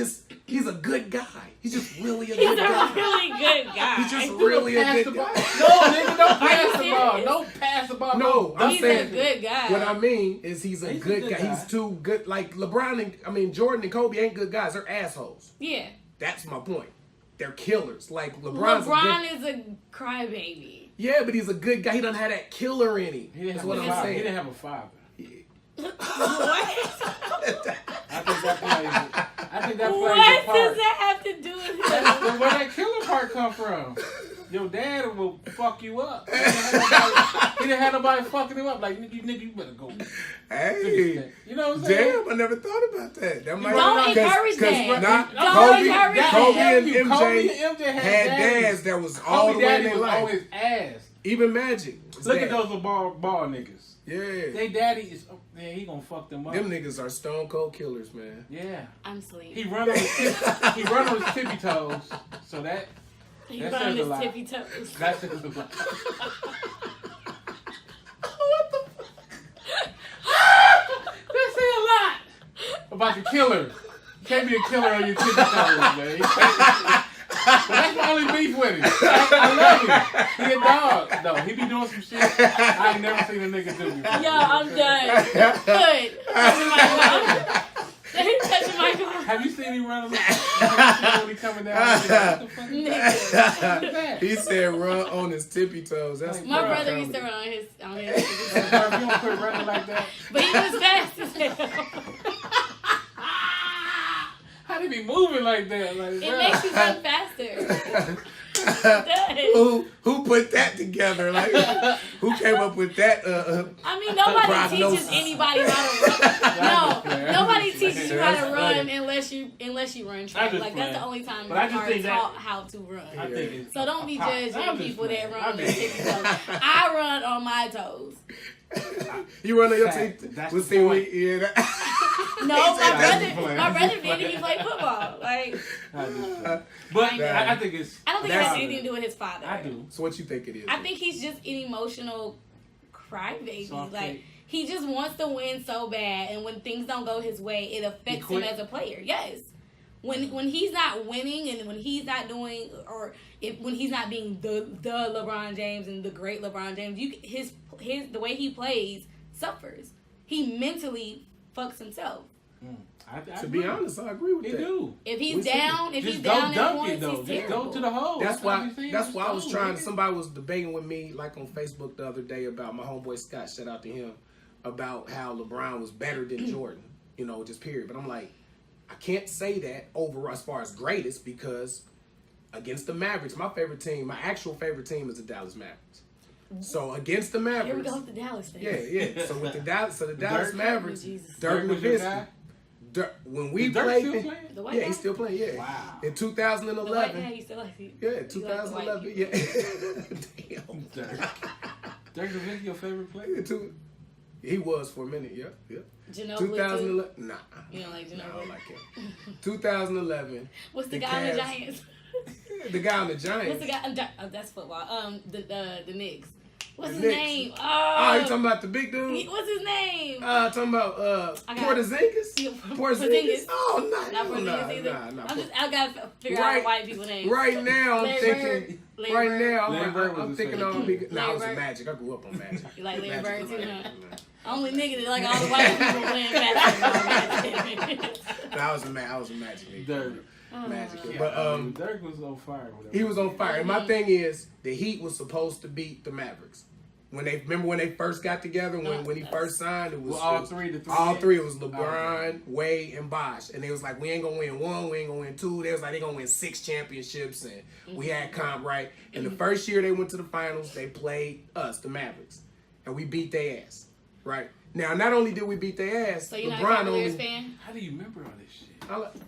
a good guy. He's just really a he's good guy. a really good guy. He's just really a good guy. No, nigga, don't pass the ball. Don't pass the ball. No, I'm He's saying a good guy. What I mean is he's a good guy. He's too good. Like LeBron and Jordan and Kobe ain't good guys. They're assholes. Yeah. That's my point. They're killers. Like LeBron is a crybaby. Yeah, but he's a good guy. He doesn't have that killer in him. That's what I'm saying. He didn't have a father. What? I think that plays a part. What does that have to do with him? Where that killer part come from? Your dad will fuck you up. He didn't have nobody fucking him up. Like, nigga, you better go. Hey. You know what I'm saying? Damn, I never thought about that. That might Don't encourage that. Kobe and MJ had dads that was all the way in their life. Always ass. Even Magic. Look at those ball niggas. Yeah. They daddy is, man, he gonna fuck them up. Them niggas are stone cold killers, man. Yeah. I'm asleep. He run on his tippy toes. So that He run on his tippy toes. That says a lot. What the fuck? That say a lot about the killer. You can't be a killer on your tippy toes, man. that's the only beef with him. I love him. He a dog. No, he be doing some shit I ain't never seen a nigga do before. Yo, I'm done. Good. Touching my touching my car. Have you seen him run? When he coming down? What the fuck is that? He said run on his tippy toes. That's My brother used to run on his. If you don't quit running like that. But he was fast as hell. How they be moving like that? Like, It makes you run faster. Who put that together? Like, who came up with that? I mean, nobody prognosis. teaches anybody how to run. No, nobody teaches you how to run unless you run track. Like that's the only time you are taught how to run. I think it's So don't be judging people that run on their tippy toes. I run on my toes. You run on your teeth. That's We'll the see point. No, my brother did. He played football. Like, but I think it's. I don't think it has anything to do with his father. I do. So what you think it is? I think he's just an emotional crybaby. Soft Like cake. he just wants to win so bad, and when things don't go his way, it affects him as a player. Yes. When he's not winning and when he's not doing when he's not being the LeBron James and the great LeBron James, his the way he plays suffers. He mentally fucks himself. To be honest, I agree with that. Do. If he's down, just he's go down in dunk points, it though. he's Just terrible. go to the hole. That's why I was trying. Nigga. Somebody was debating with me, like on Facebook the other day, about my homeboy Scott. Shout out to him about how LeBron was better than Jordan. Just period. But I'm like, I can't say that over as far as greatest because against the Mavericks, my actual favorite team is the Dallas Mavericks. So against the Mavericks, Here we go with the Dallas thing. yeah. So with the Dallas Mavericks, Jesus. Dirk was your guy? Nowitzki. When we Dirk played, still playing? The white yeah, guy? he's still playing. Yeah, Wow. In The white 2011. guy used to like it. Yeah, You like the white 2011. Yeah. Damn. Dirk Nowitzki, your favorite player? He was for a minute. Yeah. Ginobili, 2011. Nah. You don't like No, I Ginobili? don't like him. 2011. What's the The guy on the Cavs. Giants? The guy on the Giants. What's the guy? Oh, that's football. The Knicks. What's The his Knicks. name? Oh, you talking about the big dude? What's his name? Talking about I got- Porzingis? Porzingis? Oh, Not no. Porzingis either. Nah. I gotta figure out white people names. Right now, I'm Larry thinking. Larry Right Bird. now, Larry Bird was I'm the thinking same. on big. No, I Larry was a Bird. Magic. I grew up on Magic. You like Larry Magic Bird was too, my- huh? Only nigga that like all the white people playing basketball. No, I was a Magic nigga. Dirk. Magic. Yeah, But Dirk was on fire. Whatever. he was on fire. And my thing is, the Heat was supposed to beat the Mavericks. When they first got together, when he first signed, it was Well, all it was- three. all three. It was LeBron, Wade, and Bosh, and they was like, we ain't gonna win one, we ain't gonna win two. They was like, they gonna win 6 championships, and we had comp right. And the first year they went to the finals, they played us, the Mavericks, and we beat their ass. Right now, not only did we beat their ass, So you're not a LeBron Cavaliers only. fan? How do you remember all this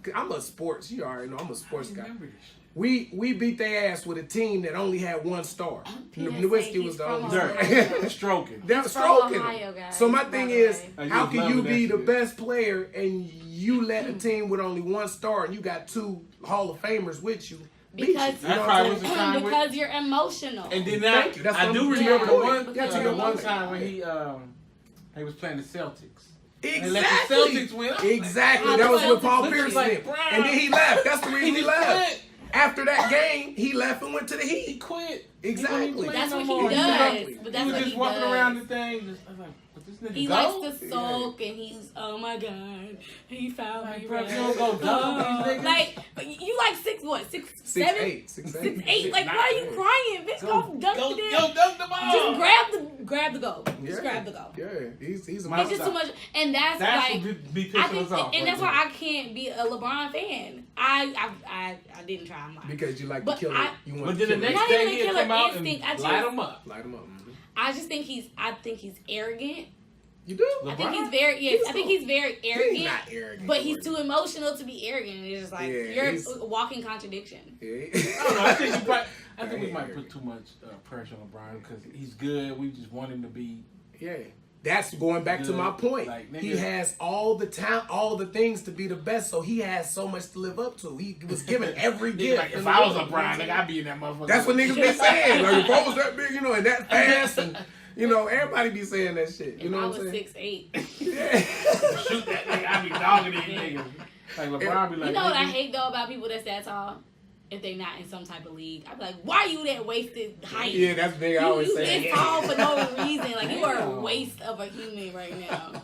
shit? I'm a sports. You already know I'm a How sports do you guy. remember this shit? We beat their ass with a team that only had one star. PSA, Nowitzki was the he's only from star. Dirk. Stroking. They're He's from stroking Ohio, them. guys, So my by thing the is, way. how just can you loving be that the shit. best player and you let a team with only one star and you got 2 Hall of Famers with you? beat you? Because, You know That's what probably I'm was the saying? time with- because you're emotional. And then Thank you. That's I what do I'm- remember the Yeah. one Yeah, to the your one point. time when he was playing the Celtics. Exactly. And let the Celtics win. Exactly. How That the was what Celtics Paul look Pierce like did. Brown. And then he left. That's the reason he just left. quit. After that game, he left and went to the He Heat. quit. Exactly. He wasn't That's playing what no he more. does. Exactly. But He that's was what just he walking does. around the thing. I was like, what this nigga He go? likes to sulk and he's, oh my god, he found me. Like, bro, right. you don't go dunk these niggas. Like, you like 6'7"? 6'8". 6'8". Like, why are you crying? Bitch, go dunk Go, the damn. yo, dunk the ball. Just grab the goal. Just grab the goal. Yeah, he's a It's monster. just too much, and that's That's like what be I pissing think, us off. and that's why I can't be a LeBron fan. I didn't try. I'm lying. Because you like But to kill I- it. You want But to then kill the it. next Not day even a he'll killer come out instinct, I and just- light him up. Light him up. I just think he's arrogant. You do? I think LeBron? he's very I think he's very arrogant. He's not arrogant. But he's too emotional to be arrogant. And it's just like Yeah, you're he's- a walking contradiction. I don't know. I think, I think we Yeah. might put too much pressure on LeBron because he's good. We just want him to be. Yeah. That's going back to my point. Like, nigga. He has all the talent, all the things to be the best, so he has so much to live up to. He was given every Nigga, gift. like, in if the I was world. LeBron, nigga, I'd be in that motherfucker. That's what niggas be saying. Like, if I was that big, and that fast, and, everybody be saying that shit. You If know I what was I'm saying? 6'8". Yeah. Shoot that nigga, I'd be dogging these niggas. Like, LeBron be like, You know what I nigga, hate though about people that's that tall? if they not in some type of league. I'd be like, why you that wasted height? Yeah, that's big. I always say. You this tall for no reason. Like, you are a waste of a human right now.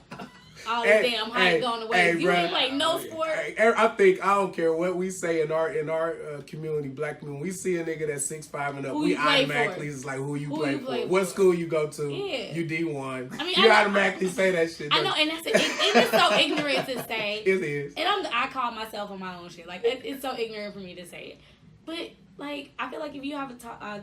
All this damn height going to waste. You ain't like no sport. I think I don't care what we say in our community, black community. We see a nigga that's 6'5" and up. We automatically is like, who you play for? What school you go to? Yeah. You D1. I mean, you automatically say that shit. I know, and that's it's so ignorant to say. It is. And I call myself on my own shit. Like, it's so ignorant for me to say it. But like, I feel like if you have a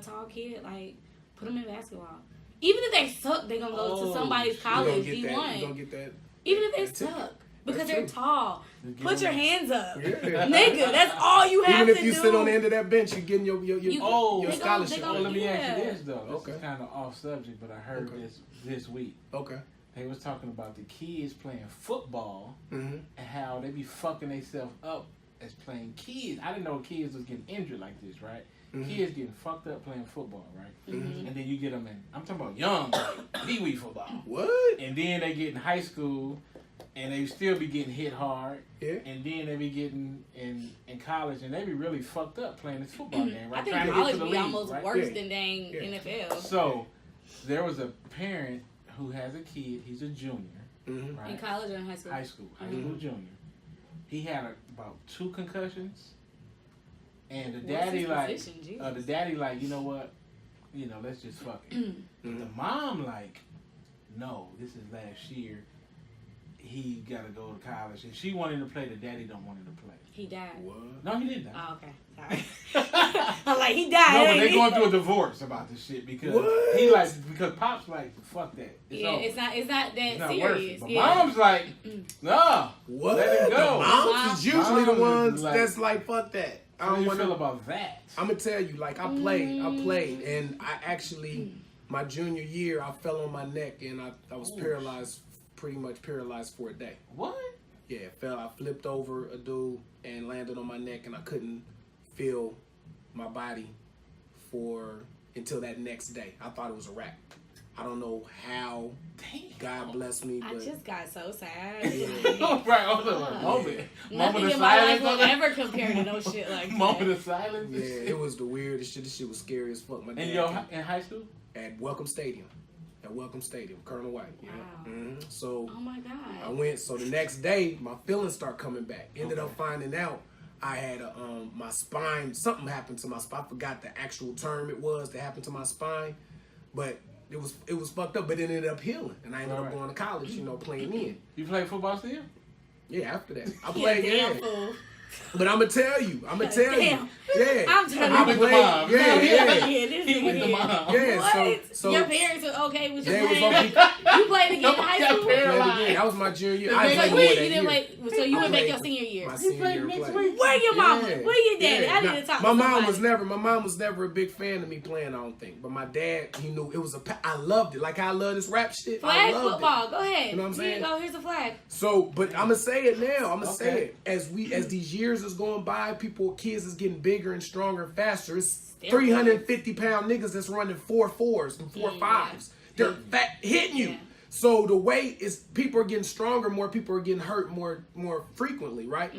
tall kid, like, put them in basketball. Even if they suck, they gonna go to somebody's college D1. You gonna get that. Even if they suck, because they're tall. Put your hands up. Yeah. Nigga, that's all you have to do. Even if you sit on the end of that bench, you're getting your scholarship. Let me ask you this, though. Okay. This is kind of off subject, but I heard this week. Okay. They was talking about the kids playing football and how they be fucking themselves up as playing kids. I didn't know kids was getting injured like this, right? Kids getting fucked up playing football, right? And then you get them in, I'm talking about young, like pee-wee football. What? And then they get in high school, and they still be getting hit hard. Yeah. And then they be getting in college, and they be really fucked up playing this football game, right? I think college be almost worse than dang NFL. So, there was a parent who has a kid, he's a junior, right? In college or in high school? High school junior. He had about 2 concussions. And the daddy like, you know what? You know, let's just fuck it. The mom like, no, this is last year. He gotta go to college. And she wanted to play, the daddy don't want him to play. He died. What? No, he didn't die. Oh, okay. Sorry. I'm like, he died. No, but they going through a divorce about this shit because because Pop's like, fuck that. It's not that serious. But Mom's like, nah. What? Let him go. Moms is usually the ones that's like, fuck that. How do you feel about that? I'm gonna tell you, like, I played, and I actually, my junior year, I fell on my neck, and I was paralyzed, pretty much paralyzed for a day. What? Yeah, I flipped over a dude and landed on my neck, and I couldn't feel my body until that next day. I thought it was a wrap. I don't know how. God bless me. But I just got so sad. Right, hold on. Moment. Nothing in my life will ever compare to no shit like that. Moment of silence. Yeah, it was the weirdest shit. This shit was scary as fuck. And in high school? At Welcome Stadium. Colonel White. Yeah. Wow. So, oh my God. I went. So the next day, my feelings start coming back. Ended up finding out I had my spine. Something happened to my spine. I forgot the actual term it was that happened to my spine, but it was fucked up. But it ended up healing, and I ended up going to college. You know, playing in. You played football still? Yeah, after that, I played. Yeah. But I'm gonna tell you. Yeah. I'm telling you. He went to mom. Yeah. So your parents were okay with you playing? You played again in high school? That was my junior year. I played more that year. So you went back your senior year. My senior year next week. Where your mama? Where your daddy? I need to talk to somebody. My mom was never a big fan of me playing, I don't think. But my dad, he knew it was I loved it. Like how I love this rap shit. Flag I loved football. it. Go ahead. You know what I'm saying? Here you go. Here's a flag. So, but I'm gonna say it now. I'm gonna say it as these years is going by. Kids is getting bigger and stronger and faster. It's 350-pound niggas that's running 4.4s and 4.5s. They're fat, hitting you. Yeah. So the weight is people are getting stronger. More people are getting hurt more frequently, right?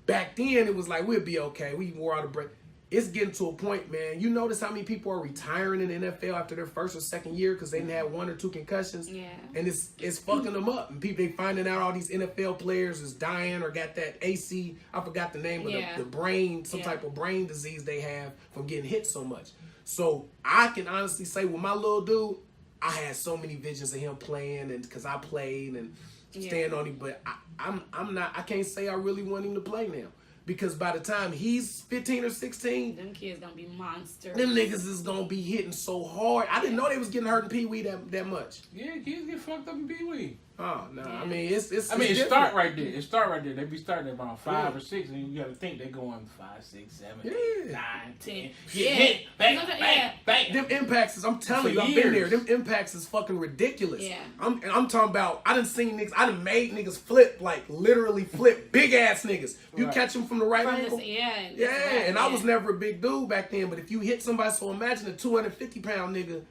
Back then it was like we'd be okay. We wore out of breath. It's getting to a point, man. You notice how many people are retiring in the NFL after their first or second year because they didn't have 1 or 2 concussions. Yeah. And it's fucking them up. And people, they finding out all these NFL players is dying or got that AC, I forgot the name of the brain, some type of brain disease they have from getting hit so much. So I can honestly say with my little dude, I had so many visions of him playing and because I played and stand on him, but I can't say I really want him to play now. Because by the time he's 15 or 16, them kids gonna be monsters. Them niggas is gonna be hitting so hard. I didn't know they was getting hurt in Pee-wee that much. Yeah, kids get fucked up in Pee-wee. Oh no, I mean it's. I mean it start right there. It start right there. They be starting at about 5 or 6, and you gotta think they going 5, 6, 7, 8, 9, 10. Get hit, bang. Them impacts is. I'm telling you, I've been there. Them impacts is fucking ridiculous. Yeah. I'm talking about. I done seen niggas. I done made niggas flip, like literally flip, big ass niggas. You catch them from the right angle. And I was never a big dude back then. But if you hit somebody, so imagine a 250-pound nigga.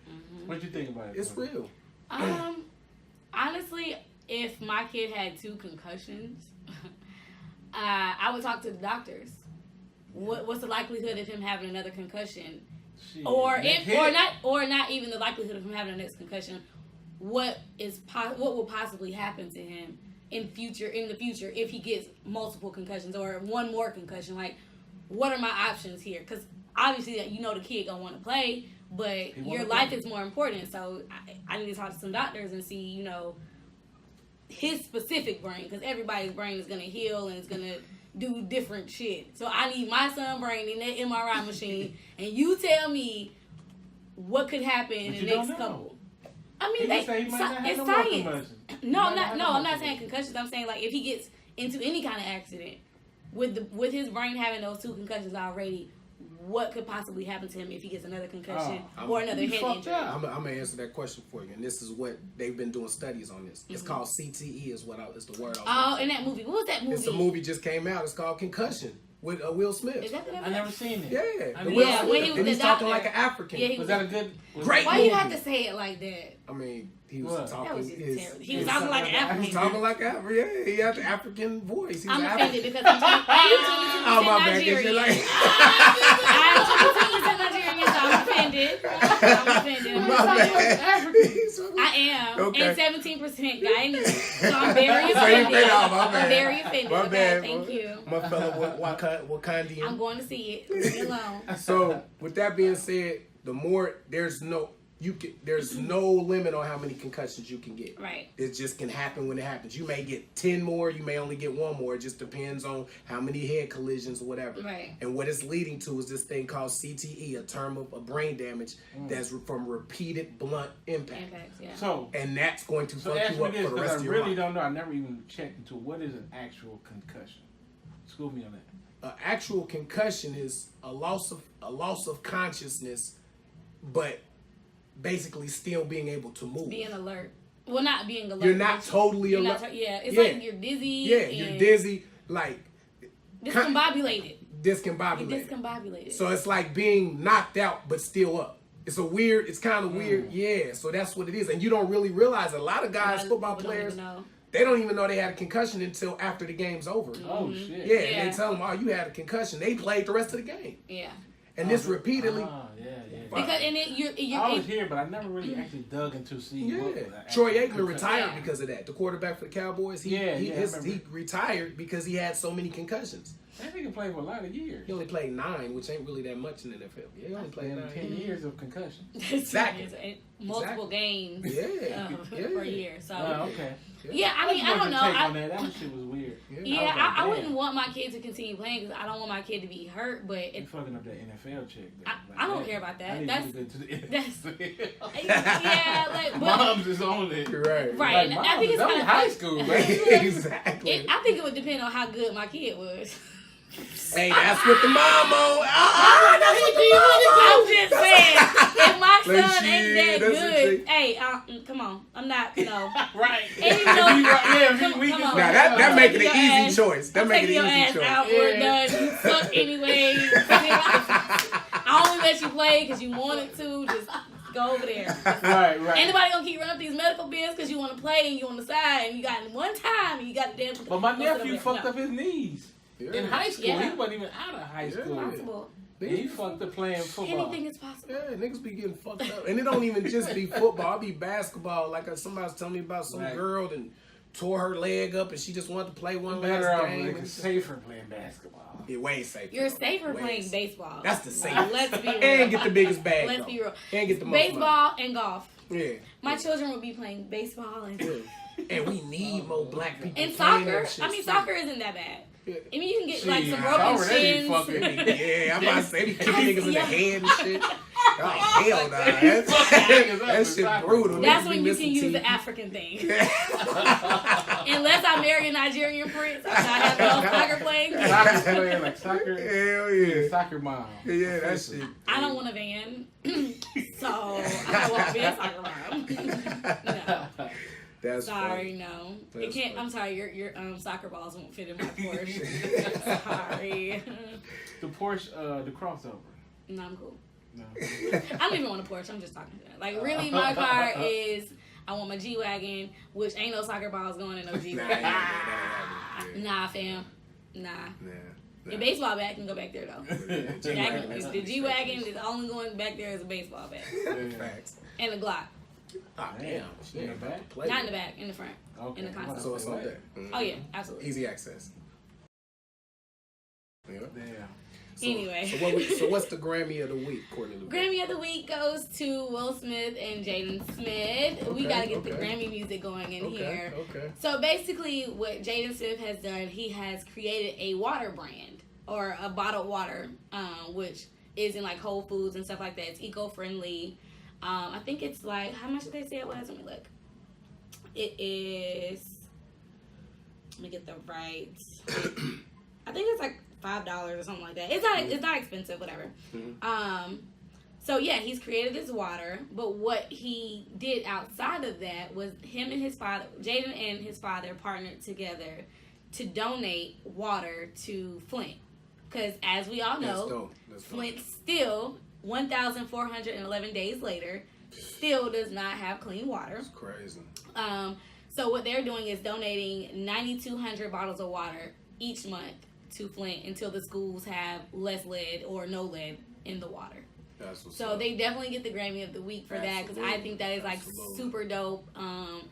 What you think about it? It's real. Honestly, if my kid had 2 concussions, I would talk to the doctors. what's the likelihood of him having another concussion? Shit. Or not even the likelihood of him having a next concussion. What will possibly happen to him in the future if he gets multiple concussions or one more concussion? Like, what are my options here? Because obviously, the kid gonna want to play, but your life is more important. So I need to talk to some doctors and see, his specific brain, because everybody's brain is gonna heal and it's gonna do different shit. So I need my son's brain in that MRI machine, and you tell me what could happen in the next couple. I mean, it's science. No, I'm not saying concussions. I'm saying like if he gets into any kind of accident with his brain having those 2 concussions already, what could possibly happen to him if he gets another concussion or another head injury? I'm gonna answer that question for you, and this is what they've been doing studies on this. It's called CTE, is the word. In that movie, what was that movie? It's a movie just came out. It's called Concussion with Will Smith. Is that the I never seen it. Yeah, when he was he's talking like an African. Yeah, was that a good? Great Why movie. you have to say it like that? I mean, he was talking. That was just terrible. He was talking like an African. He was talking like African. Yeah, he had the African voice. I'm offended because I'm 22% Nigerian. I'm 22% Nigerian, so I'm offended. I am. Okay. And 17% Guyanese. So I'm very offended. I'm very offended. My bad. Thank you. My fellow Wakandian. I'm going to see it. Leave me alone. So, with that being said, there's no limit on how many concussions you can get. Right. It just can happen when it happens. You may get 10 more, you may only get 1 more. It just depends on how many head collisions or whatever. Right. And what it's leading to is this thing called CTE, a term of brain damage that's from repeated blunt impact. Yeah. And that's going to fuck you up for the rest of your life. I really don't know. I never even checked into what is an actual concussion. School me on that. An actual concussion is a loss of consciousness, but basically still being able to move. Being alert. Well, not being alert. You're not totally alert. It's like you're dizzy. Yeah, you're dizzy, like discombobulated. Discombobulated. So it's like being knocked out but still up. It's kind of weird. Yeah, so that's what it is. And you don't really realize a lot of guys, football players, they don't even know they had a concussion until after the game's over. Oh, shit. Yeah, and they tell them, oh, you had a concussion. They played the rest of the game. Yeah. And this repeatedly. Because I always hear, but I never really actually dug into seeing. Yeah, Troy Aikman retired because of that. The quarterback for the Cowboys, he retired because he had so many concussions. That nigga played for a lot of years. He only played 9, which ain't really that much in the NFL. Yeah, he only played 9. 10 years of concussion. Exactly. Multiple games. Per year. So. Okay. Yeah, I mean, I don't know. That shit was weird. Yeah, I wouldn't want my kid to continue playing because I don't want my kid to be hurt. But you're fucking up that NFL chick. I don't care about that. But Moms is on it. Right. Right. I think it's kind of high school, right? Exactly. I think it would depend on how good my kid was. Hey, that's what the mom on. I'm just saying, if my son ain't that good, hey, come on, I'm not, right. And you know, come on. Now that make it an easy choice. That make it an easy choice. Out, we're done. You suck anyway. I only let you play because you wanted to. Just go over there. Right. Anybody gonna keep running up these medical bills because you want to play and you on the side and you got one time and you got the damn. But my nephew fucked up his knees. Yeah. In high school, he wasn't even out of high school. Possible. He fucked up playing football. Anything is possible. Yeah, niggas be getting fucked up. And it don't even just be football. It be basketball. Like somebody was telling me about some girl that tore her leg up and she just wanted to play one last game. It's safer playing basketball. Yeah, way safer. You're safer playing baseball. That's the safest. Let's be real. And get the biggest bag. Let's be real. And get the most baseball money. And golf. Yeah. My children will be playing baseball and and we need more black people. And soccer. I mean, soccer isn't that bad. Yeah. I mean, you can get like some broken shins. Yeah, I'm about to say, they be kicking niggas in the head and shit. Oh, hell nah. That shit brutal. That's when you can use the African thing. Unless I marry a Nigerian prince, I have no soccer playing. Like soccer. Hell yeah. Soccer mom. Yeah, that shit. I don't want a van, so I don't want to be a soccer mom. No. That's sorry, funny. No. That's It can't. funny. I'm sorry. Your soccer balls won't fit in my Porsche. Sorry. The Porsche, the crossover. No, I'm cool. No. I don't even want a Porsche. I'm just talking to that. Like, really, my car is. I want my G-Wagon, which ain't no soccer balls going in no G-Wagon. Nah, fam. Nah. Your baseball bat can go back there though. The G-Wagon is only going back there as a baseball bat. Facts. And a Glock. Ah, damn. In the back? Not in the back, in the front. Okay. In the console. So it's like that. Oh yeah, absolutely. Easy access. Yeah. Damn. Anyway. So what's the Grammy of the week, according to Grammy of the week goes to Will Smith and Jaden Smith. We gotta get the Grammy music going in here. Okay. So basically, what Jaden Smith has done, he has created a water brand or a bottled water, which is in like Whole Foods and stuff like that. It's eco-friendly. I think it's like, how much did they say it was? Let me look. It is. Let me get the right. I think it's like $5 or something like that. It's not expensive, whatever. Mm-hmm. So yeah, he's created this water, but what he did outside of that was him and his father, Jaden and his father, partnered together to donate water to Flint, because as we all know, Flint still 1,411 days later still does not have clean water. It's crazy. So what they're doing is donating 9,200 bottles of water each month to Flint until the schools have less lead or no lead in the water. So they definitely get the Grammy of the week for that, because I think that is like super dope. And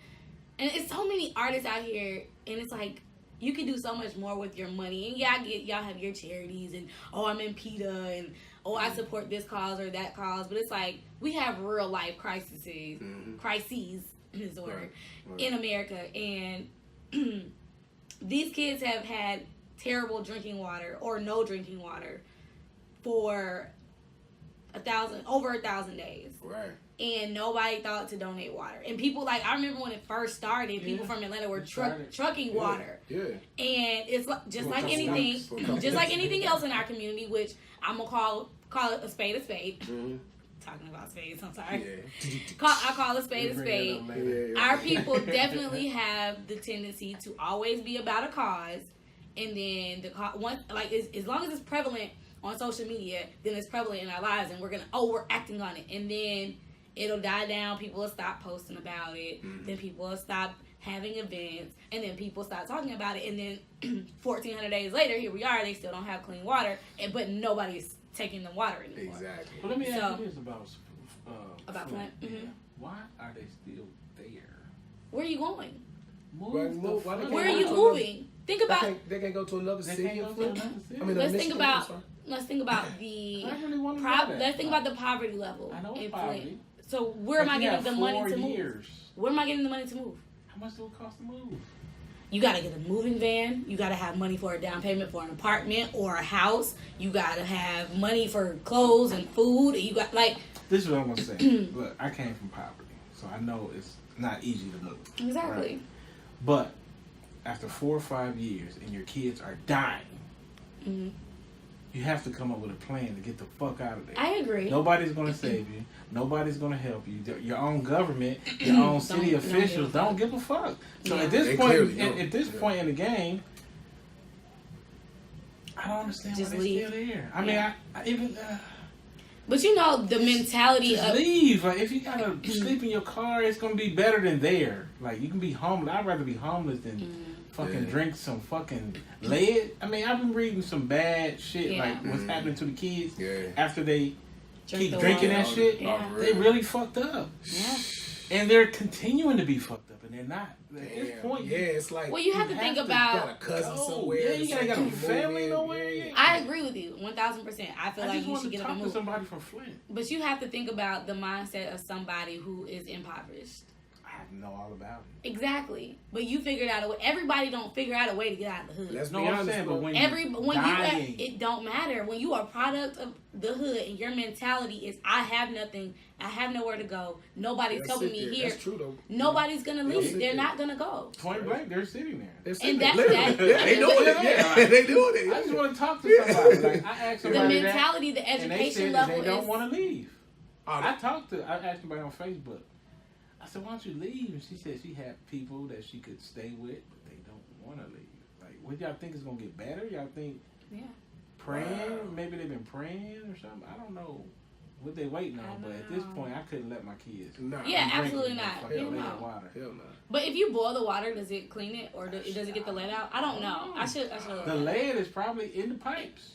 it's so many artists out here, and it's like you can do so much more with your money. And yeah, I get y'all have your charities and I'm in PETA and I support this cause or that cause, but it's like we have real life crises is the word, in America, and these kids have had terrible drinking water or no drinking water for over 1,000 days. Right. And nobody thought to donate water. And people, like, I remember when it first started, people from Atlanta were trucking water. Yeah. And it's just like anything else in our community, which I'm going to call it a spade a spade. Mm-hmm. Talking about spades, I'm sorry. Yeah. I call a spade a spade. Our people definitely have the tendency to always be about a cause. And then as long as it's prevalent on social media, then it's prevalent in our lives, and we're acting on it, and then it'll die down. People will stop posting about it. Mm-hmm. Then people will stop having events, and then people stop talking about it, and then 1,400 days later, here we are. They still don't have clean water, but nobody's taking the water anymore. Exactly. Well, let me ask you this about Flint. Mm-hmm. Yeah. Why are they still there? Where are you going? Where are you moving? Think about. They can't go to another city. Let's think about the. Let's think about the poverty level. I know in poverty. Flint. So where am I getting the money to move? Where am I getting the money to move? How much do it cost to move? You gotta get a moving van. You gotta have money for a down payment for an apartment or a house. You gotta have money for clothes and food. You got This is what I'm gonna say. Look, I came from poverty, so I know it's not easy to move. Exactly. Right? But after 4 or 5 years and your kids are dying, you have to come up with a plan to get the fuck out of there. I agree. Nobody's going to save you. Nobody's going to help you. Your own government, your own city officials don't give a fuck. So at this point in the game, I don't understand why they're still there. I mean, I even... But you know, the mentality just leave. Like, if you gotta sleep in your car, it's gonna be better than there. Like, you can be homeless. I'd rather be homeless than fucking drink some fucking lead. I mean, I've been reading some bad shit, like what's happening to the kids after they keep drinking that shit. Yeah. They really fucked up. Yeah. And they're continuing to be fucked up, and they're not. At this point, it's like... Well, you have to think about... You got a cousin somewhere. Yeah, you got a family nowhere. I agree with you, 1,000%. I feel like you should get up and move. To somebody from Flint. But you have to think about the mindset of somebody who is impoverished. I know all about it. Exactly. But you figured out a way. Everybody don't figure out a way to get out of the hood. Let's be honest, but when it don't matter. When you are a product of the hood and your mentality is, I have nothing, I have nowhere to go, nobody's helping me here. That's true though. Nobody's gonna leave. They're not gonna go. Point blank, they're sitting there. They doing it. They doing it. I just want to talk to somebody. Like, I asked somebody the mentality, the education level. They don't want to leave. I asked somebody on Facebook. I said, why don't you leave? And she said she had people that she could stay with, but they don't want to leave. Like, what y'all think is going to get better? Y'all think praying? Maybe they've been praying or something? I don't know. what they waiting on. But at this point, I couldn't let my kids. Nah. Yeah, absolutely not. Hell no. Water. Hell no. But if you boil the water, does it clean it or does it get the lead out? I don't know. I should. The lead is probably in the pipes.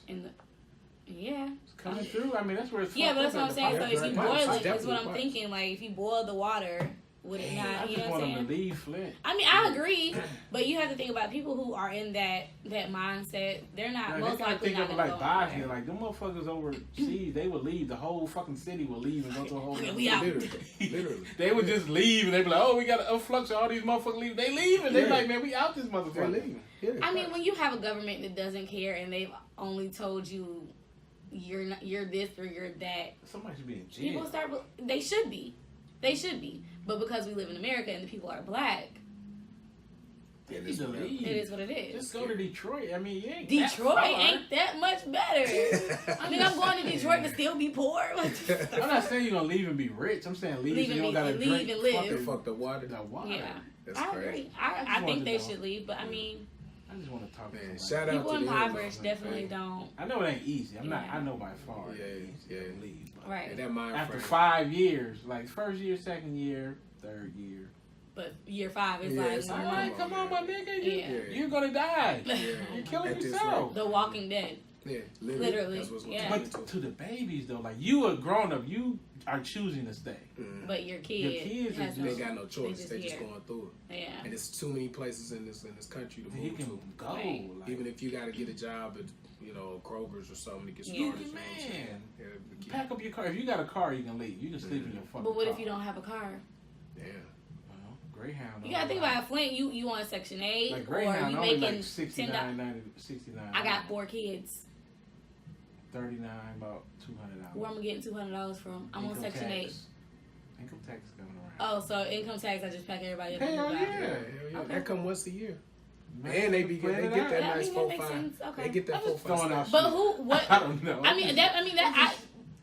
Yeah. It's coming through. I mean, that's where it's. Yeah, but that's what I'm saying. So if you boil it, that's what I'm pipes. thinking. Like if you boil the water, would it not? I You just know what want I'm them to saying? leave Flint. I mean, I agree, but you have to think about people who are in that mindset. They're not Like, most they gotta likely think not of it gonna like go Bosnia. anywhere. Like them motherfuckers overseas, they would leave. The whole fucking city would leave and go to a whole. We out. Literally. They would just leave and they'd be like, "Oh, we got to influx all these motherfuckers leave." They leave and they like, "Man, we out this They're motherfucker." leaving. Yeah, I mean, when you have a government that doesn't care and they've only told you you're this or you're that, Somebody should be in jail. people start. They should be. But because we live in America and the people are black, They need to leave. it is what it is. Just go to Detroit. I mean, you ain't Detroit that far. ain't that much better. I mean, I'm going to Detroit to still be poor. I'm not saying you're gonna leave and be rich. I'm saying leave, Leave so and you don't gotta leave drink and live. fucking Fuck the water. the water. Yeah, That's I crazy. agree. I I just think they wanted to should leave, but I mean, I just want to talk Man, to somebody. shout out people to them. impoverished definitely don't. I know it ain't easy. I'm not. Yeah. I know by far. Yeah, yeah. Leave. Right. And that mind After frame. 5 years, like first year, second year, third year. But year 5 is Yeah, like it's All normal. right, come on, my nigga. Yeah. You're gonna die. Yeah. You're killing At this yourself. The Walking Dead. Yeah, Literally, That's what's yeah. But to the babies though, like you a grown up, you are choosing to stay. But your kid, Your kids has is They ain't got no choice. just They just here. going through it. Yeah. And it's too many places in this country to He move can to. go. Right. Like, Even if you got to get a job at Kroger's or something to get Yeah. started. you you know what I'm saying? man, Yeah, the kid- pack up your car. If you got a car, you can leave. You can sleep in your fucking But what car. if you don't have a car? Yeah. Well, Greyhound. You gotta think about it, Flint. You on Section 8 Like or Greyhound you only making like 69, 90, 69. I got 4 kids. 39, about $200. Where am I getting $200 from? I'm on Income Section 8. tax. Income tax is coming around. Oh, so income tax, I just pack everybody up. Hell and move out. yeah. Hell yeah. Okay. That come once a year. Man, And they get plan it that out. Yeah, I nice mean, that makes 4-5. sense. Okay. They get that I'm just 4-5. throwing out But shit. who? What? I don't know. I mean, that.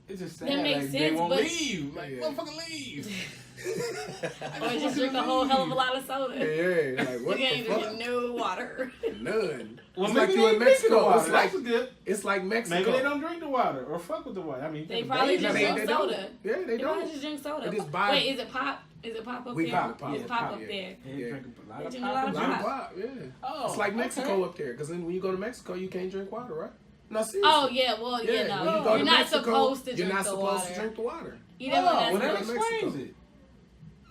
It's just sad. that makes like, they sense, won't but- leave. Like, Yeah. motherfucker, leave. Or just drink a whole hell of a lot of soda. Yeah, like what You the can't fuck? drink no water. None. Well, It's maybe like they you in ain't drinking the Mexico. water. It's like That's good. it's like Mexico. Maybe they don't drink the water or fuck with the water. I mean, They the probably babies, just they- drink soda. Yeah, they They probably don't. just drink soda. They just buy- Wait, is it pop? Is it pop up We there? pop, It's pop, pop yeah. up there. They Yeah. drink a lot They of drink a lot of pop. pop. Pop, yeah. Oh, It's like Mexico okay. up there, because then when you go to Mexico, you can't drink water, right? No, seriously. Oh yeah, well Yeah, yeah, when no, you go you're to not Mexico, supposed to you're drink not the supposed water. to drink the water. You know Oh, that's well, that Mexico. explains it.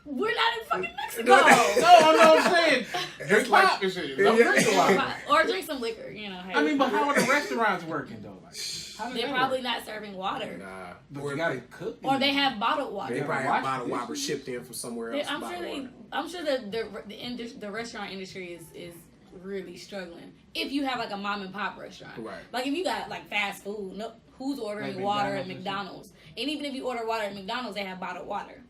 we're not in fucking Mexico. No, I know what I'm saying. Drink It's like- pop and shit. Don't Yeah. drink the water. Or drink some liquor, you know. I mean, but how are the restaurants working though? Like, how does they're that probably work? not serving water, Nah. But Or you gotta cook. or they have bottled water. They probably Wash have bottled the water dishes. shipped in from somewhere else. I'm bottled sure water. I'm sure that the restaurant industry is really struggling. If you have like a mom and pop restaurant, Right. Like if you got like fast food, no, who's ordering Like water at McDonald's McDonald's? And even if you order water at McDonald's, they have bottled water.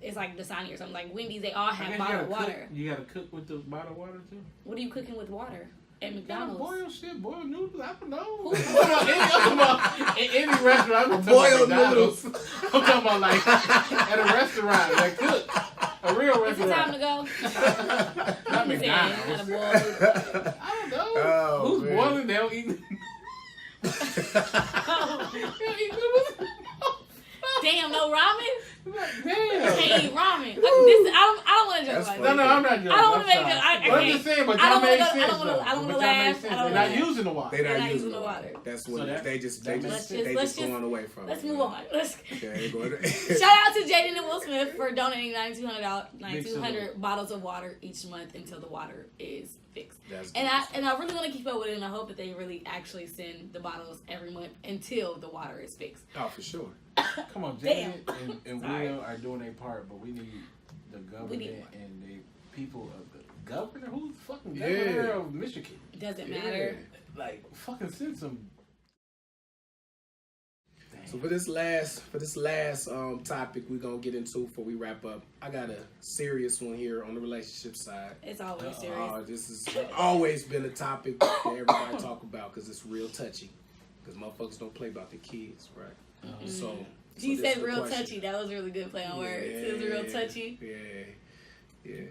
It's like Dasani or something. Like Wendy's, they all I have guess bottled water. You gotta cook with the bottled water too. What are you cooking with water at You gotta McDonald's? boil shit, boil noodles. I don't know. Who- In any restaurant, I'm talking Boiled about noodles. McDonald's. I'm talking about like at a restaurant, like cook a real Is it time restaurant. to go? Not He said, "I gotta McDonald's. boil it." I don't know. Oh, Who's man. boiling? They don't eat. They don't eat noodles. Damn, no ramen? Damn. Can't eat ramen. I don't want to joke That's like funny. No, I'm not joking. I don't want to I'm make it. sorry. I But I'm can't. just saying, but I y'all don't made wanna go- sense. I don't wanna though. laugh. But y'all made sense. I don't They're not wanna- using the water. They They're not not using using the the water. water. That's So what that- they just let's going away from. Let's it. move on. Let's Yeah, they going shout out to Jaden and Will Smith for donating $9,200 Big salute. bottles of water each month until the water is fixed. That's And good. I really want to keep up with it, and I hope that they really actually send the bottles every month until the water is fixed. Oh, for sure. Come on, Damn. Janet and Sorry. Will are doing their part, but we need the government and the people of the governor. Who's the fucking governor Yeah. of Michigan? It doesn't Yeah. matter. Like, fucking send some. So for this last topic we're gonna get into before we wrap up, I got a serious one here on the relationship side. It's always serious. This has always been a topic that everybody talk about because it's real touchy. Because motherfuckers don't play about their kids, right? So You this said is the real question. touchy. That was really good play on words. It was real touchy. Yeah.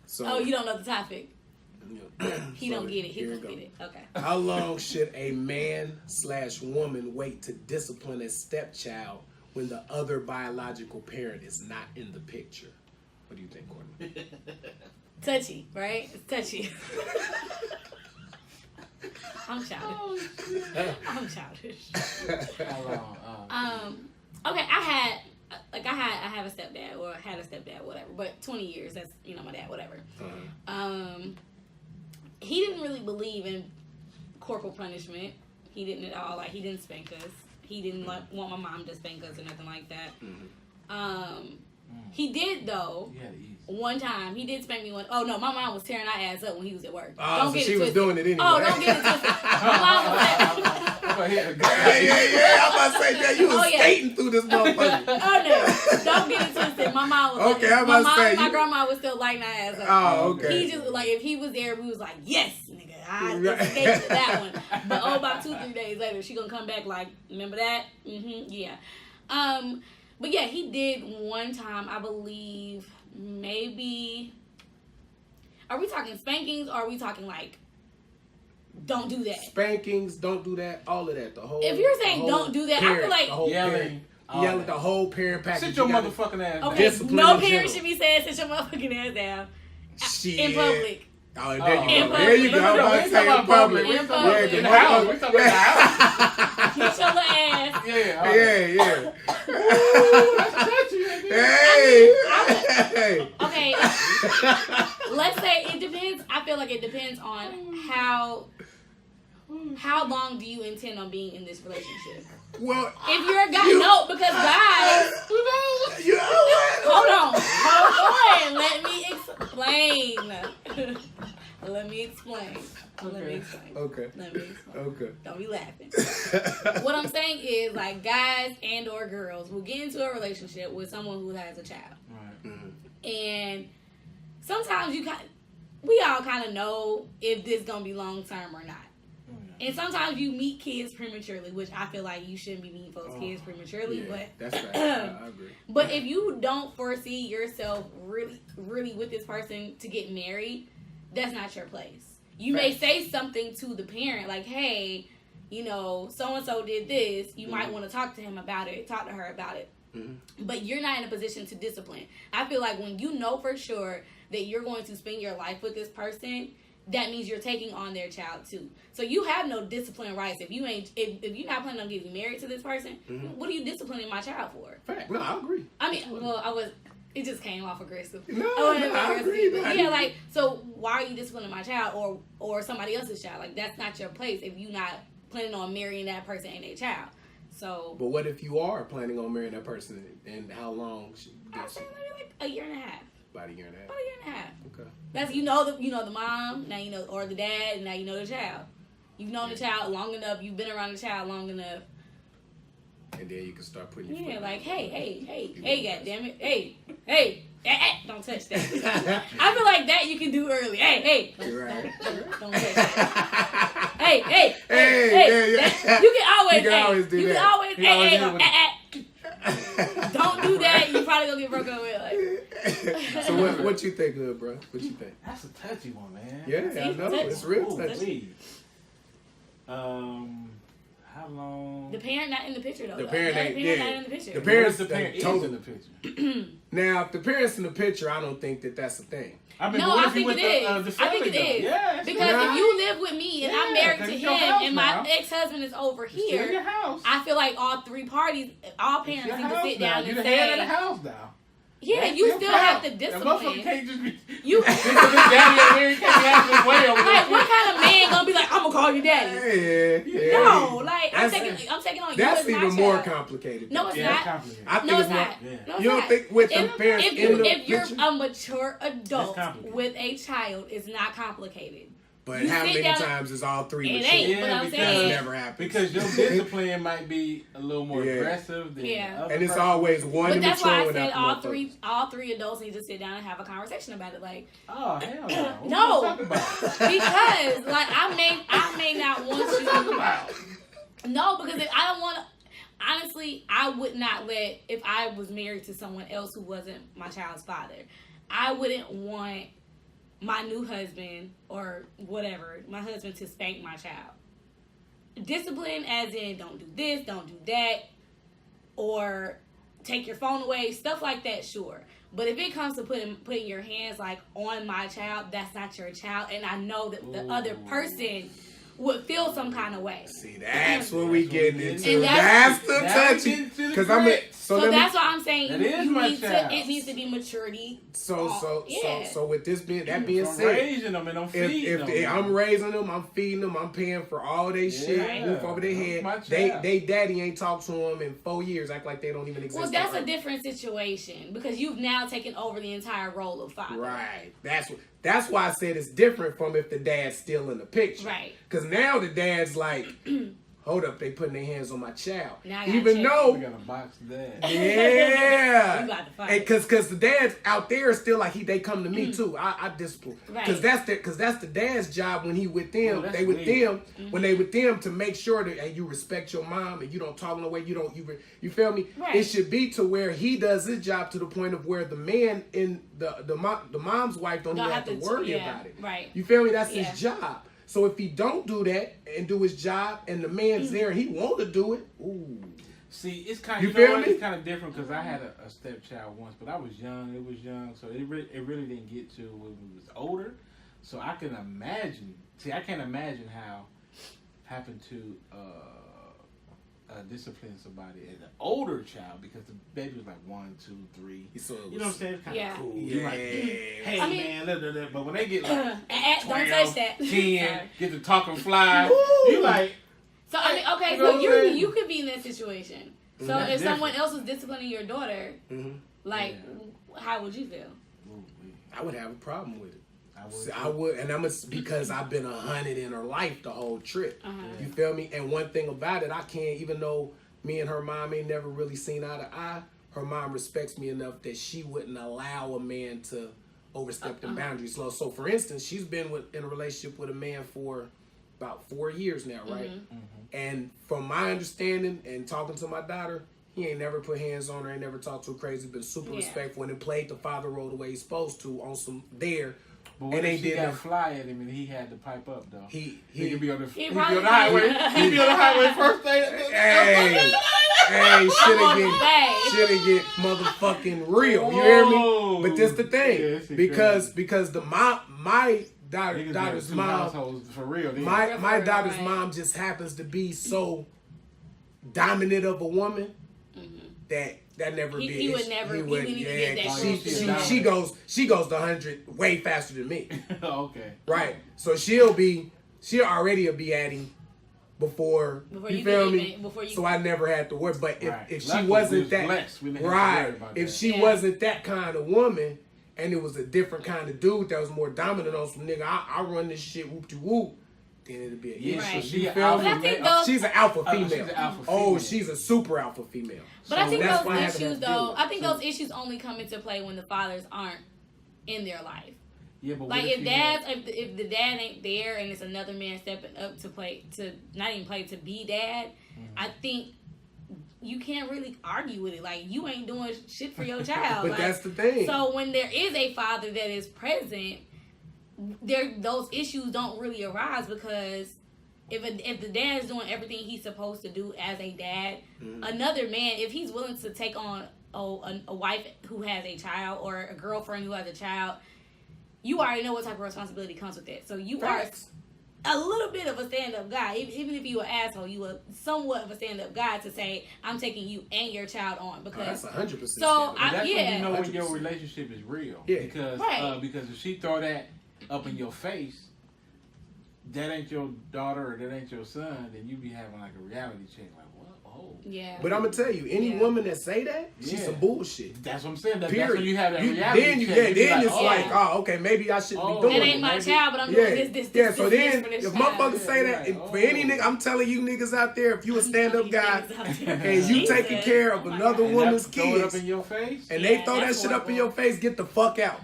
So Oh, you don't know the topic. He don't get it. He don't get it. Okay. How long should a man/woman wait to discipline a stepchild when the other biological parent is not in the picture? What do you think, Courtney? Touchy, right? It's touchy. I'm childish. I'm childish. How long? Okay, I have a stepdad, or had a stepdad, whatever. But 20 years, that's my dad, whatever. He didn't really believe in corporal punishment. He didn't at all. Like, he didn't spank us. He didn't want my mom to spank us or nothing like that. He did though. One time he did spank me one. Oh no, my mom was tearing our ass up when he was at work. Don't get it twisted. Was doing it anyway. Oh, don't get it twisted. My mom was yeah. I'm about to say that you was skating through this motherfucker. Oh no, don't get it twisted. My mom was okay. I'm about to say my grandma was still lighting our ass up. Oh, okay. He just like if he was there, we was like, yes, nigga, I escaped that one. But about 2-3 days later, she gonna come back like, remember that? Yeah. But yeah, he did one time, I believe. Maybe. Are we talking spankings or are we talking like don't do that? Spankings, don't do that, all of that. The whole. If you're saying don't do that, parent, I feel like the whole yelling, the whole parent package. Sit your motherfucking ass down. Okay, no parent should be saying sit your motherfucking ass down in public. Oh, there you go. I'm about to say in public. In public. In the house. We talking about the house. Get your little ass. Yeah. Ooh, that's touchy. Hey. Okay. Let's say it depends. I feel like it depends on how long do you intend on being in this relationship. Well, if you're a guy, no, because guys. Hold on. Let me explain. Okay. Don't be laughing. What I'm saying is, like, guys and or girls will get into a relationship with someone who has a child. Right. And sometimes we all kind of know if this gonna be long term or not. And sometimes you meet kids prematurely, which I feel like you shouldn't be meeting folks' kids prematurely. Yeah, but that's right. I agree. But if you don't foresee yourself really, really with this person to get married, that's not your place. You may say something to the parent like, hey, so-and-so did this. You might want to talk to him about it, talk to her about it. But you're not in a position to discipline. I feel like when you know for sure that you're going to spend your life with this person, that means you're taking on their child too. So you have no discipline rights. If you're not planning on getting married to this person, what are you disciplining my child for? Fact. No, I agree. I mean, it just came off aggressive. No, I agree. But yeah, like, so why are you disciplining my child or somebody else's child? Like, that's not your place if you're not planning on marrying that person and their child. So. But what if you are planning on marrying that person, and how long? I'd say maybe like a year and a half. About a year and a half. About a year and a half. Okay. That's the mom, now or the dad, and now you know the child. You've known the child long enough. You've been around the child long enough. And then you can start putting your foot like, hey, goddammit, hey, don't touch that. I feel like that you can do early. Hey, don't touch that. hey, you can always do that. Don't do that. You probably gonna get broke up with. Like. So what you think, good bro? What you think? That's a touchy one, man. Yeah, I know. It's real touchy. How long? The parent not in the picture though. The parent not in the picture. The parent is in the picture. Now, if the parent's in the picture, I don't think that's a thing. I mean, I think it is. Yeah, because if you live with me and I'm married to him and my ex-husband is over here, your house. I feel like all parents need to sit down and say, "You're the head of the house now." Yeah, you still have to discipline. Can't just be you. Daddy over here can't be acting his way over Like, what kind of man gonna be like, I'm gonna call you daddy? Yeah. No, like I'm taking on you. That's even more complicated. No, it's not. I think it's not. No, you don't think with the parents if you're a mature adult with a child, it's not complicated. But how many times is all three mature? It ain't, but I'm saying. It never happens. Because your discipline might be a little more aggressive than the other and it's person. always one but mature. That's why I said all three adults need to sit down and have a conversation about it. Like, oh hell no! No, because like I may not want to talk about. No, because if I don't want to. Honestly, I would not if I was married to someone else who wasn't my child's father, I wouldn't want my new husband or whatever, my husband to spank my child. Discipline as in don't do this, don't do that, or take your phone away, stuff like that, sure. But if it comes to putting your hands like on my child, that's not your child, and I know that the other person would feel some kind of way. See, that's what we getting into. And That's the touchy. Because so that's why I'm saying it needs to be maturity. So with this being from said, raising them and I'm feeding them. I'm raising them, I'm feeding them, I'm paying for all their shit, roof over their head. They daddy ain't talked to them in 4 years, act like they don't even exist. Well, that's a different situation because you've now taken over the entire role of father. Right. That's why I said it's different from if the dad's still in the picture. Right. Because now the dad's like, hold up, they putting their hands on my child. Now Even though, we got a box dad. yeah, You got to fight. because the dads out there are still like they come to me too. I discipline because Right. that's the dad's job when he with them. Oh, They with me. them when they with them to make sure that you respect your mom and you don't talk no way. You feel me? Right. It should be to where he does his job to the point of where the man in the mom's wife don't even have to worry about it. Right. You feel me? That's his job. So if he don't do that and do his job, and the man's there and he want to do it, ooh. See, it's kind You of feel me? It's kind of different because I had a stepchild once, but I was young. It was young, so it really didn't get to when we was older. So I can imagine. See, I can't imagine how having to discipline somebody as an older child because the baby was like 1, 2, 3. So You know what I'm saying? It's kind of cool. Yeah. You're like, hey I mean- man, but when they get like Don't 12, touch that. 10, Sorry. get to talking fly, Woo! you like. So I mean, okay, You know so what I'm saying? you could be in that situation. So That's if different. someone else was disciplining your daughter, Mhm. like, how would you feel? I would have a problem with it. I would. And because I've been 100 in her life the whole trip. Uh-huh. You feel me? And one thing about it, I can't, even though me and her mom ain't never really seen eye to eye, her mom respects me enough that she wouldn't allow a man to overstep the boundaries. So for instance, she's been in a relationship with a man for about 4 years now, right? Mm-hmm. And from my understanding and talking to my daughter, he ain't never put hands on her, ain't never talked to her crazy, been super respectful, and then played the father role the way he's supposed to on some there. But what if she got fly at him and he had to pipe up though? He could be on the highway. He'd be on the highway first day. Hey, shoulda get motherfucking real. You hear me? But this the thing, because my daughter's mom, for real. my daughter's mom just happens to be so dominant of a woman that never be. He would never. He wouldn't even get that. She goes to 100 way faster than me. Okay. Right. So she'll already be at him before you feel me. So I never had to worry. But if she wasn't that if she wasn't that kind of woman, and it was a different kind of dude that was more dominant on some nigga, I run this shit whoop de whoop. Then it'll be a Right. She's an alpha female. She's an alpha female. Oh, she's a super alpha female. But I think that's why those issues, though, I think So- those issues only come into play when the fathers aren't in their life. Yeah, but Like if the dad ain't there and it's another man stepping up to be dad, I think you can't really argue with it. Like, you ain't doing shit for your child. But that's the thing. So when there is a father that is present, those issues don't really arise because if the dad is doing everything he's supposed to do as a dad, another man, if he's willing to take on a wife who has a child or a girlfriend who has a child, you already know what type of responsibility comes with that. So you are a little bit of a stand-up guy. Even if you an asshole, you are somewhat of a stand-up guy to say, I'm taking you and your child on. Because that's 100%. So that's when you know when 100%. your relationship is real. Yeah. Because if she throw that up in your face, that ain't your daughter or that ain't your son, then you be having like a reality check. Like, what? Oh. Yeah. But I'm gonna tell you, any woman that say that, she's some bullshit. That's what I'm saying. That's Period. when you have that reality check. Then it's like, oh, okay, maybe I shouldn't be doing that ain't my child, but I'm doing this. Yeah, so then for this if child. motherfuckers say that, for any nigga, I'm telling you niggas out there, if you a stand-up guy and you taking care of another woman's throw it up kids, in your face, and they throw that shit up in your face, get the fuck out.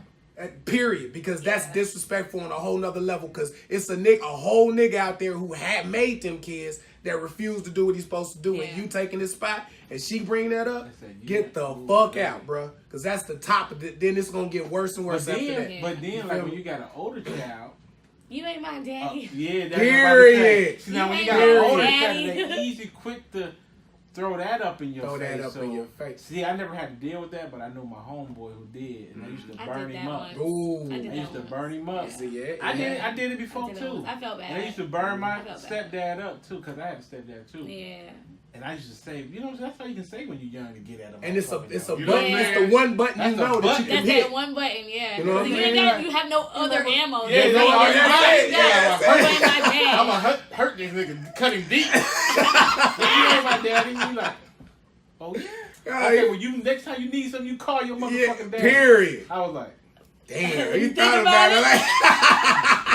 Period, because that's disrespectful on a whole nother level. Because it's a whole nigga out there who had made them kids that refused to do what he's supposed to do, Yeah. and you taking his spot, and she bring that up, I said, get the fuck out, bro. Because that's the top of it. Then it's going to get worse and worse after that. Yeah. But then, like, when you got an older child, You ain't my daddy. yeah, that's Period. See, now You when you ain't got an my older daddy. child, they easy quick to throw that up in your Throw face. that up in your face. See, I never had to deal with that, but I know my homeboy who did, and I used to I burn did him that up. once. Ooh. I did I used to that burn him up. See, yeah, I did it before I did that too. once. I felt bad. And I used to burn my I felt bad. stepdad up too, cause I had a stepdad too. Yeah. And I used to say, you know, that's how you can say when you're young to get at them. And it's a You button. know what I'm It's saying? the one button That's you the know that you button. can That's hit. that one button, yeah. You know what I'm you, saying? you have no other ammo. Yeah, That's no, all that's you right. got. Yeah, You ain't my I'm dad. gonna hurt this nigga, cut him deep. If you ain't my daddy, you like, oh yeah. Okay, well you next time you need something, you call your motherfucking daddy. Period. I was like, Damn, You you think thought about about it like.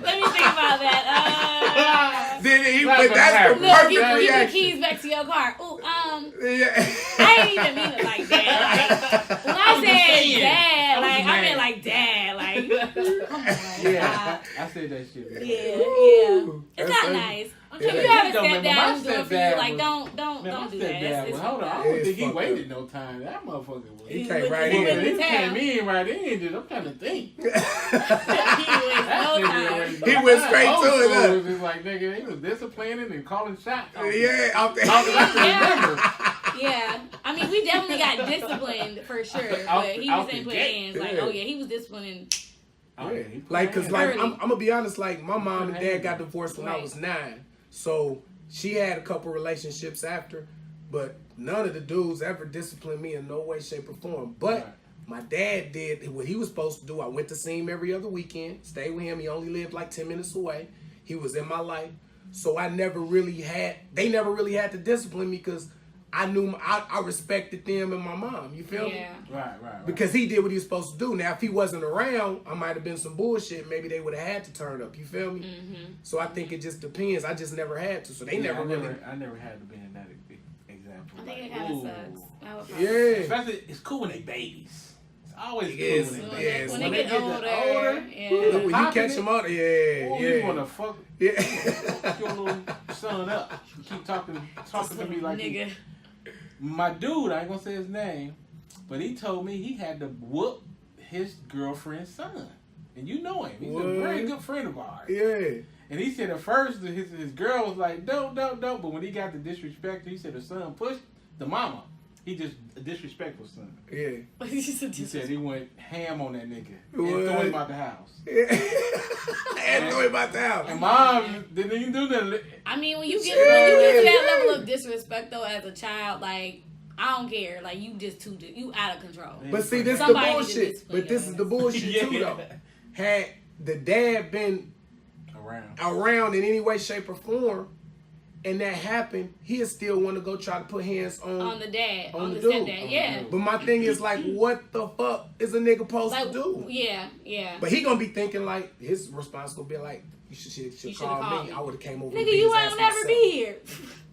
Let me think about that. Then he, Not but gonna that's the happen. Look, perfect give the reaction. keys back to your car. Ooh, Yeah. I ain't even mean it like that. Like, when I was just said saying. dad, I was like I mad. meant like dad, like come on, yeah, I said that shit. yeah, Man. yeah. It's That's not it. nice. It If you ain't. have a Don't remember stepdad my who's doing for you, stepdad like was- don't Man, my do that. stepdad was, hold on, I Yeah, don't it's think he fucked waited up. no time. That motherfucker was. He He came was- right he in. was- He town. came in right in, dude. I'm trying to think. He was no time. He went straight to it, huh? It was like, nigga, he was disciplining and calling shots. Yeah, out there. I can remember. Yeah, I mean, we definitely got disciplined for sure, Out- but he out was the in put gate. hands. Like, Yeah. oh yeah, he was disciplining. Oh, Yeah. yeah, he put Like, cause hands. like Early. I'm gonna be honest, like my mom and Put dad hands. got divorced when I Right. was 9, so she had a couple relationships after, but none of the dudes ever disciplined me in no way, shape, or form. But Right. my dad did what he was supposed to do. I went to see him every other weekend, stayed with him. He only lived like 10 minutes away. He was in my life, so they never really had to discipline me because I knew I respected them and my mom. You feel me? Yeah. Right. Because he did what he was supposed to do. Now, if he wasn't around, I might have been some bullshit. Maybe they would have had to turn up. You feel me? Mm-hmm. So I think it just depends. I just never had to. So they never really. I never had to be in that example. I think Like, it kind of ooh. sucks. I would probably- Yeah. Especially, it's cool when they babies. It's always It cool is. when they When babies. Yes. they, When get older, When yeah. you Popping catch it. them out, yeah, Oh, you yeah. wanna fuck Yeah. your little son up. You keep talking to me like nigga. my dude, I ain't gonna say his name, but he told me he had to whoop his girlfriend's son. And you know him. He's What? a very good friend of ours. Yeah. And he said at first his girl was like, don't. But when he got the disrespect, he said the son pushed the mama. He just a disrespectful son. Yeah. He said he went ham on that nigga and What? threw him out the house. And know about the house. And mom didn't even do nothing. I mean, when you get to that level of disrespect though, as a child, like I don't care. Like you just you out of control. But see, this is the Somebody need to bullshit. discipline But this your is the bullshit too, though. Had the dad been around in any way, shape, or form, and that happened, he'd still want to go try to put hands On the dad, on the dude. stepdad, yeah. But my thing is like, what the fuck is a nigga supposed Like, to do? yeah. But he gonna be thinking like his response gonna be like, you should You call called me. me. I would have came over. Nigga, and beat you his ass ain't never myself. be here.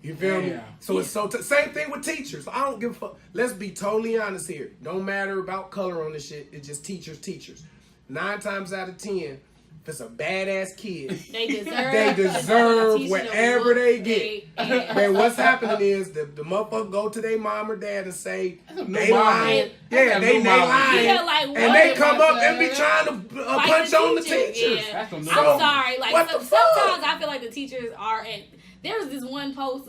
You feel me? Yeah. So it's same thing with teachers. I don't give a fuck. Let's be totally honest here. Don't matter about color on this shit. It's just teachers. 9 times out of 10, if it's a badass kid, They deserve. they deserve teach whatever them they what get. yeah. Man, what's happening is the motherfucker go to their mom or dad and say That's a they new mama. lying. That's Yeah, a they new mama. lying. Yeah, like, and what? they come up and be trying to Fight punch on the teacher, teachers. yeah. That's some new I'm mama. sorry. Like What the fuck? sometimes I feel like the teachers are at. There was this one post.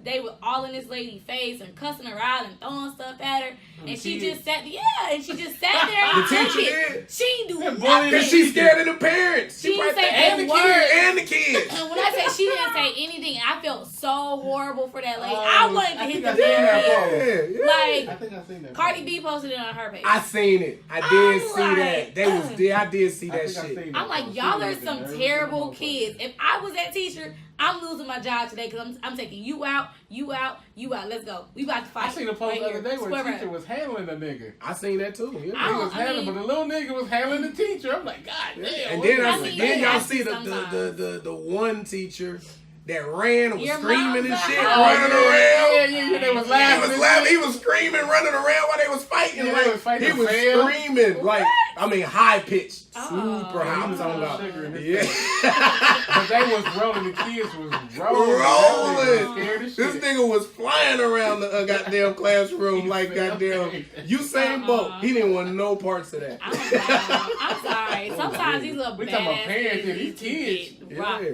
They were all in this lady's face and cussing her out and throwing stuff at her, and she just sat. Yeah, and she just sat there. And The took teacher it. did? She ain't do bullying nothing. Cause she's scared of the parents. She didn't right say there. a And the word. kids. And the kids. And when I say she didn't say anything, I felt so horrible for that lady. Oh, I wanted to I hit think the I seen that damn post. Yeah. Like I think I seen that. Cardi B posted it on her page. I seen it. I did I'm see like, that. I did see that shit. I'm like, y'all are some terrible kids. If I was that teacher, I'm losing my job today because I'm taking you out. Let's go. We about to fight. I seen a post the other day where Square a teacher up. was handling a nigga. I seen that too. Yeah. I He don't- was handling, mean- but the little nigga was handling the teacher. I'm like, God damn. And what then the I fuck? mean, then yeah, y'all see sometimes. the one teacher that ran and was Your screaming mom's and a shit, hoe. running around. Yeah, they was He laughing. was laughing. He was screaming, running around while they was fighting. Yeah, like they was fighting he was fail. screaming. Like I mean, high pitched, Oh. super high. I'm talking about. Yeah. But they was rolling. The kids was rolling. Rolling. This This nigga was flying around the goddamn classroom like goddamn Usain Bolt. He didn't want no parts of that. I'm sorry. Sometimes these little We talking about badass parents kids, and these kids. get rocked.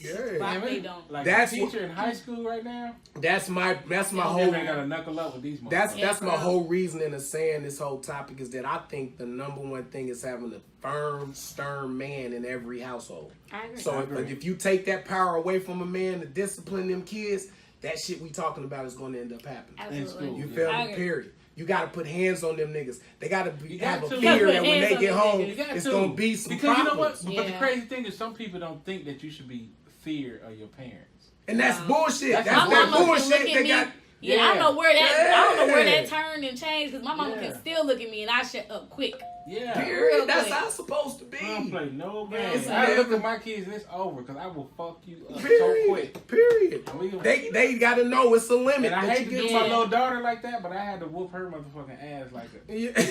Yeah. Rock they don't. Like That's a teacher in high school right now. That's my whole. They gotta knuckle up with these. That's my whole reasoning of saying this whole topic is that I think the number one thing is having a firm, stern man in every household. I agree. So if you take that power away from a man to discipline them kids, that shit we talking about is going to end up happening. Absolutely. You feel me? Period. You got to put hands on them niggas. They got to have a You fear gotta that put when they hands get on home, them it's going to be some because problems. you know what? But the crazy thing is some people don't think that you should be fear of your parents. And that's bullshit. That's my that mama bullshit. can look at They me. got. Yeah, I don't know where that. I don't know where Yeah. that turned and changed because my mama can still look at me and I shut up quick. Yeah. Period. That's quick. how it's supposed to be. I don't play no games. It's I never- look at my kids and it's over because I will fuck you up so Period. quick. Period. And we- They got to know it's a limit. And I that hate to you do get my to. little daughter like that, but I had to whoop her motherfucking ass like a Yeah.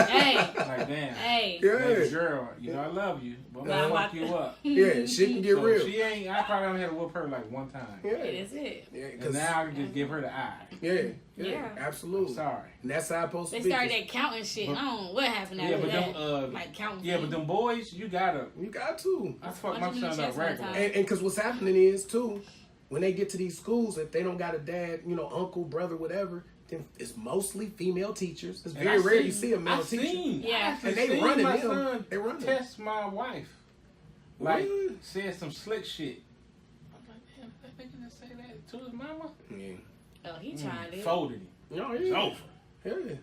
Hey, like damn. hey. Baby Yeah. girl, you know I love you, but I'm Nah, gonna I'm fuck you up. Yeah, shit can get So real. she ain't. I probably only had to whoop her like one time. Yeah. That's it. Yeah, And 'cause- now I can just give her the eye. yeah, Yeah. absolutely. Sorry. And that's how it's supposed They to be. started that counting shit. I don't know what happened after Yeah, but that. them Like counting. yeah, but them boys, you gotta. You got to. I fuck Punch my him in the son chest up one regular. time. And because what's happening is, too, when they get to these schools, if they don't got a dad, uncle, brother, whatever, then it's mostly female teachers. It's very rare you see a male I've teacher. seen, Yeah. I actually And they seen running my them. son They running. test my wife. Like, What? said some slick shit. I'm like, damn, that nigga didn't say that to his mama? Yeah. Oh, he tried it. Folded him. No, It's yeah. over. Yeah.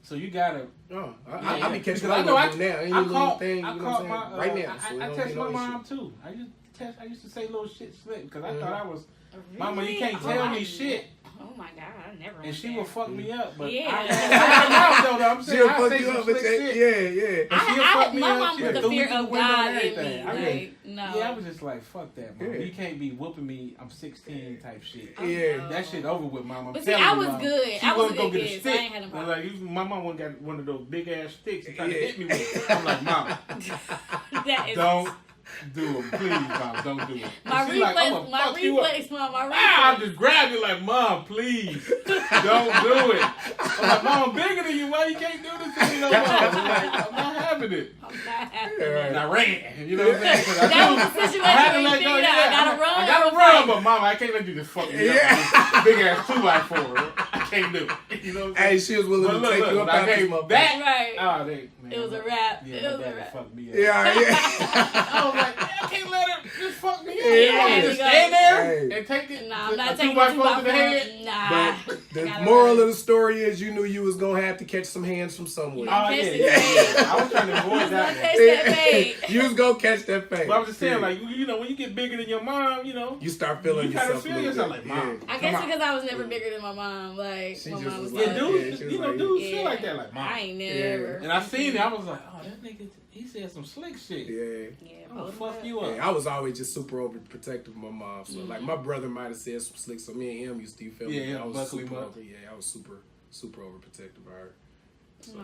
So you gotta. No, Yeah, I be catching because up I know with them now. Any I little caught, thing, I you know caught what my, I'm saying? Right now. So it I don't test be my no mom issue. too. I used to say little shit slick because I thought I was, Really? Mama, you can't Oh, tell I- me shit, Oh my god, I never. and went she there. will fuck me up. But Yeah. I'm saying She'll I fuck say you some up with slick that. shit. Yeah. And she'll fuck me my up. mom She'll was the throw me fear through the of window God and in me. everything. I mean, Like, no. yeah, I was just like, fuck that, Mama. Yeah. You can't be whooping me. I'm 16 type shit. Yeah. That shit over with, Mama. I'm But see, telling I you, was Mama. good. She I was wouldn't a go good get a kid, so I stick. ain't had no And problem. like, my mom wouldn't got one of those big ass sticks and tried to Yeah. hit me with it. I'm like, Mama, That is don't do it, please, Mom. Don't do it. my And she like, reflex. I'ma My fuck you up. reflex, mom. My Ah, I reflex. just grabbed you like, Mom, please, don't do it. I'm like, Mom, I'm bigger than you. Why you can't do this to me no more? I'm like, I'm not having it. I'm not happy. And I ran. You know what I'm saying? 'Cause I That knew- was the situation I had to where you let go. figured out, Yeah, I gotta run. I gotta run, but Mama, I can't let you just fuck me Yeah. up. With this big ass 2x4. I can't do it. You know what I'm saying? Hey, she was willing But to look, take look, you up when I out this gave motherfucker. that, Right. oh, they, man, It was a wrap. Yeah, It my was a daddy wrap. fucked me up. Yeah. I was like, man, I can't let her just fuck me up. Yeah. You want me to stand there Hey. and take it? Nah, I'm a not 2x4 taking to the head? Nah. But the Gotta moral run. of the story is you knew you was going to have to catch some hands from somewhere. Oh, Catch yeah, the yeah, fade. yeah. I was trying to avoid that one. Catch that fade. You was going to catch that fade. But I'm just saying, like, you know, when you get bigger than your mom, you know, you start feeling you kinda yourself feel a little yourself bit. like, Mom. I Come guess on. because I was never bigger than my mom. Like, She my just mom was was Yeah, like- dudes, she was you know, like- dudes Yeah. feel like that, like, Mom. I ain't never. And I seen it, I was like, oh, that nigga, he said some slick shit. Yeah. Yeah, I'm gonna both fuck of you up. Yeah, I was always just super overprotective of my mom. So, like, my brother might have said some slick, so me and him used to, you feel me? Yeah, I was buckle him super up. over, yeah, I was super overprotective of her. So, No.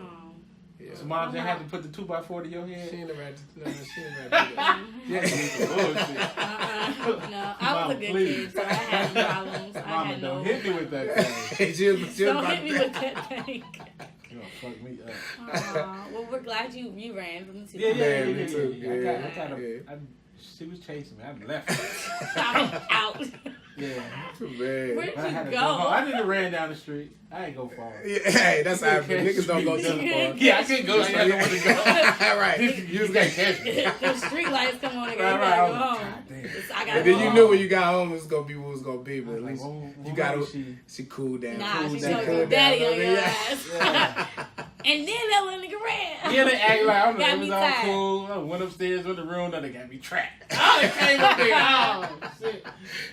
yeah. So mom just had to put the 2x4 to your head. She ain't never had to, no, she ain't never had to do that. Yeah. Bullshit. No, I was a good please. kid, so I had no problems. I Mama, had no. don't hit me with that thing. she was Don't about hit me to- with that thing. You gonna fuck me up. Aw, well, we're glad you ran from the city. Yeah, me too. I Yeah. got Yeah. she was chasing me. I left her. I'm out. Yeah. Too bad. Where I did had you to go? home. I didn't ran down the street. I ain't go far. Yeah, hey, that's how You can't niggas don't go catch too me. far. Yeah, I couldn't go. I had nowhere to go. Right. You just can't catch me. The street lights come on and Right, you right. gotta go I was home. like, God damn. I gotta And go then you home. knew when you got home it was gonna be what it was gonna be, but at Like, least well, you why gotta was she? she cooled down. Nah, cooled she down, told cooled your daddy down, on your yeah. ass. Yeah. And then that little nigga ran. Yeah, they act like I'm Got it me was all tired. cool. I went upstairs in the room, then they got me trapped. Oh, they came up there. Oh, shit.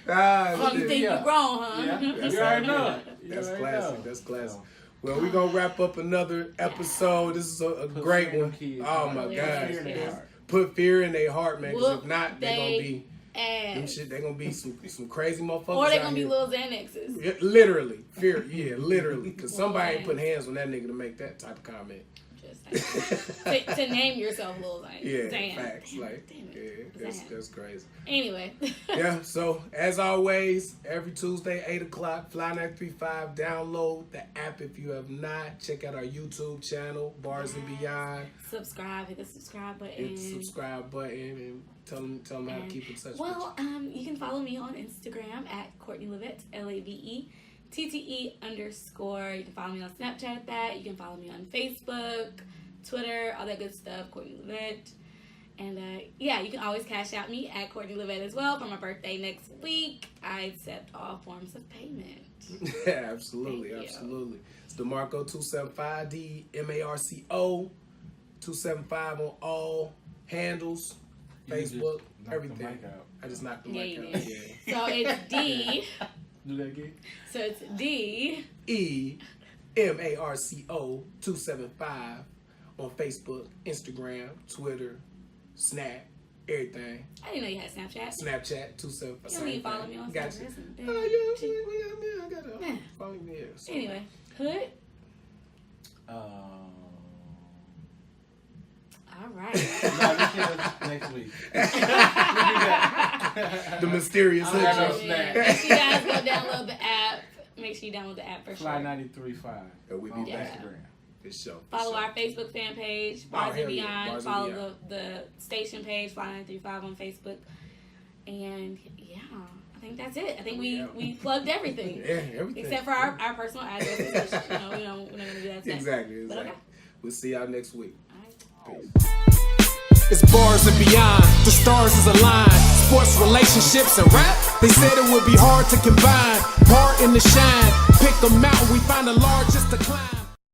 Ah, Oh, you shit. think Yeah. you grown, huh? Yeah, That's you already how it know. is. You That's already classic. know. That's classic. So, Well, we're gonna wrap up another episode. This is a put great fear in one. them kids' Oh heart. my Put god. fear in their heart. Put fear in their heart, man. Because if Whoop not, they're gonna be them Ass. shit. They're gonna be some crazy motherfuckers. Or they out gonna be here. little Xanaxes. Yeah, literally, fear. Yeah, literally. Because somebody ain't Boy. put hands on that nigga to make that type of comment. Just to name yourself Lil Xan. Yeah, Damn. facts. Damn, Like, damn yeah, it. that's crazy. Anyway. Yeah, so as always, every Tuesday, 8 o'clock, Fly935, download the app if you have not. Check out our YouTube channel, Bars and Beyond. Subscribe, hit the subscribe button. Hit the subscribe button and tell them how to keep in touch with you. You can follow me on Instagram at Courtney Levette, LAVETTE_. You can follow me on Snapchat at that. You can follow me on Facebook, Twitter, all that good stuff, Courtney Levette. And you can always cash out me at Courtney Levette as well for my birthday next week. I accept all forms of payment. Yeah, absolutely. It's DeMarco 275, DeMarco 275 on all handles, Facebook, everything. I just knocked the mic out. Yeah. So it's D. Do that again. So it's DeMarco 275 on Facebook, Instagram, Twitter, Snap, everything. I didn't know you had Snapchat. Snapchat 275. You don't need to follow me on Gotcha. Snapchat. Oh yeah, I got to follow me there. So. Anyway, Hood. All right. No, next week. The mysterious hood. Make sure you guys go download the app. Make sure you download the app for sure. Fly935. We be back. This show. Follow our Facebook fan page, Bars and Beyond. Follow the station page, Fly935 on Facebook. And yeah, I think that's it. I think we plugged everything. Yeah, everything. Except for our personal addresses. Which, we're not going to do that today. Exactly. But okay. We'll see y'all next week. All right. Peace. It's Bars and Beyond, the stars is aligned. Sports, relationships, and rap. They said it would be hard to combine. Part in the shine, pick them out, we find the largest to climb.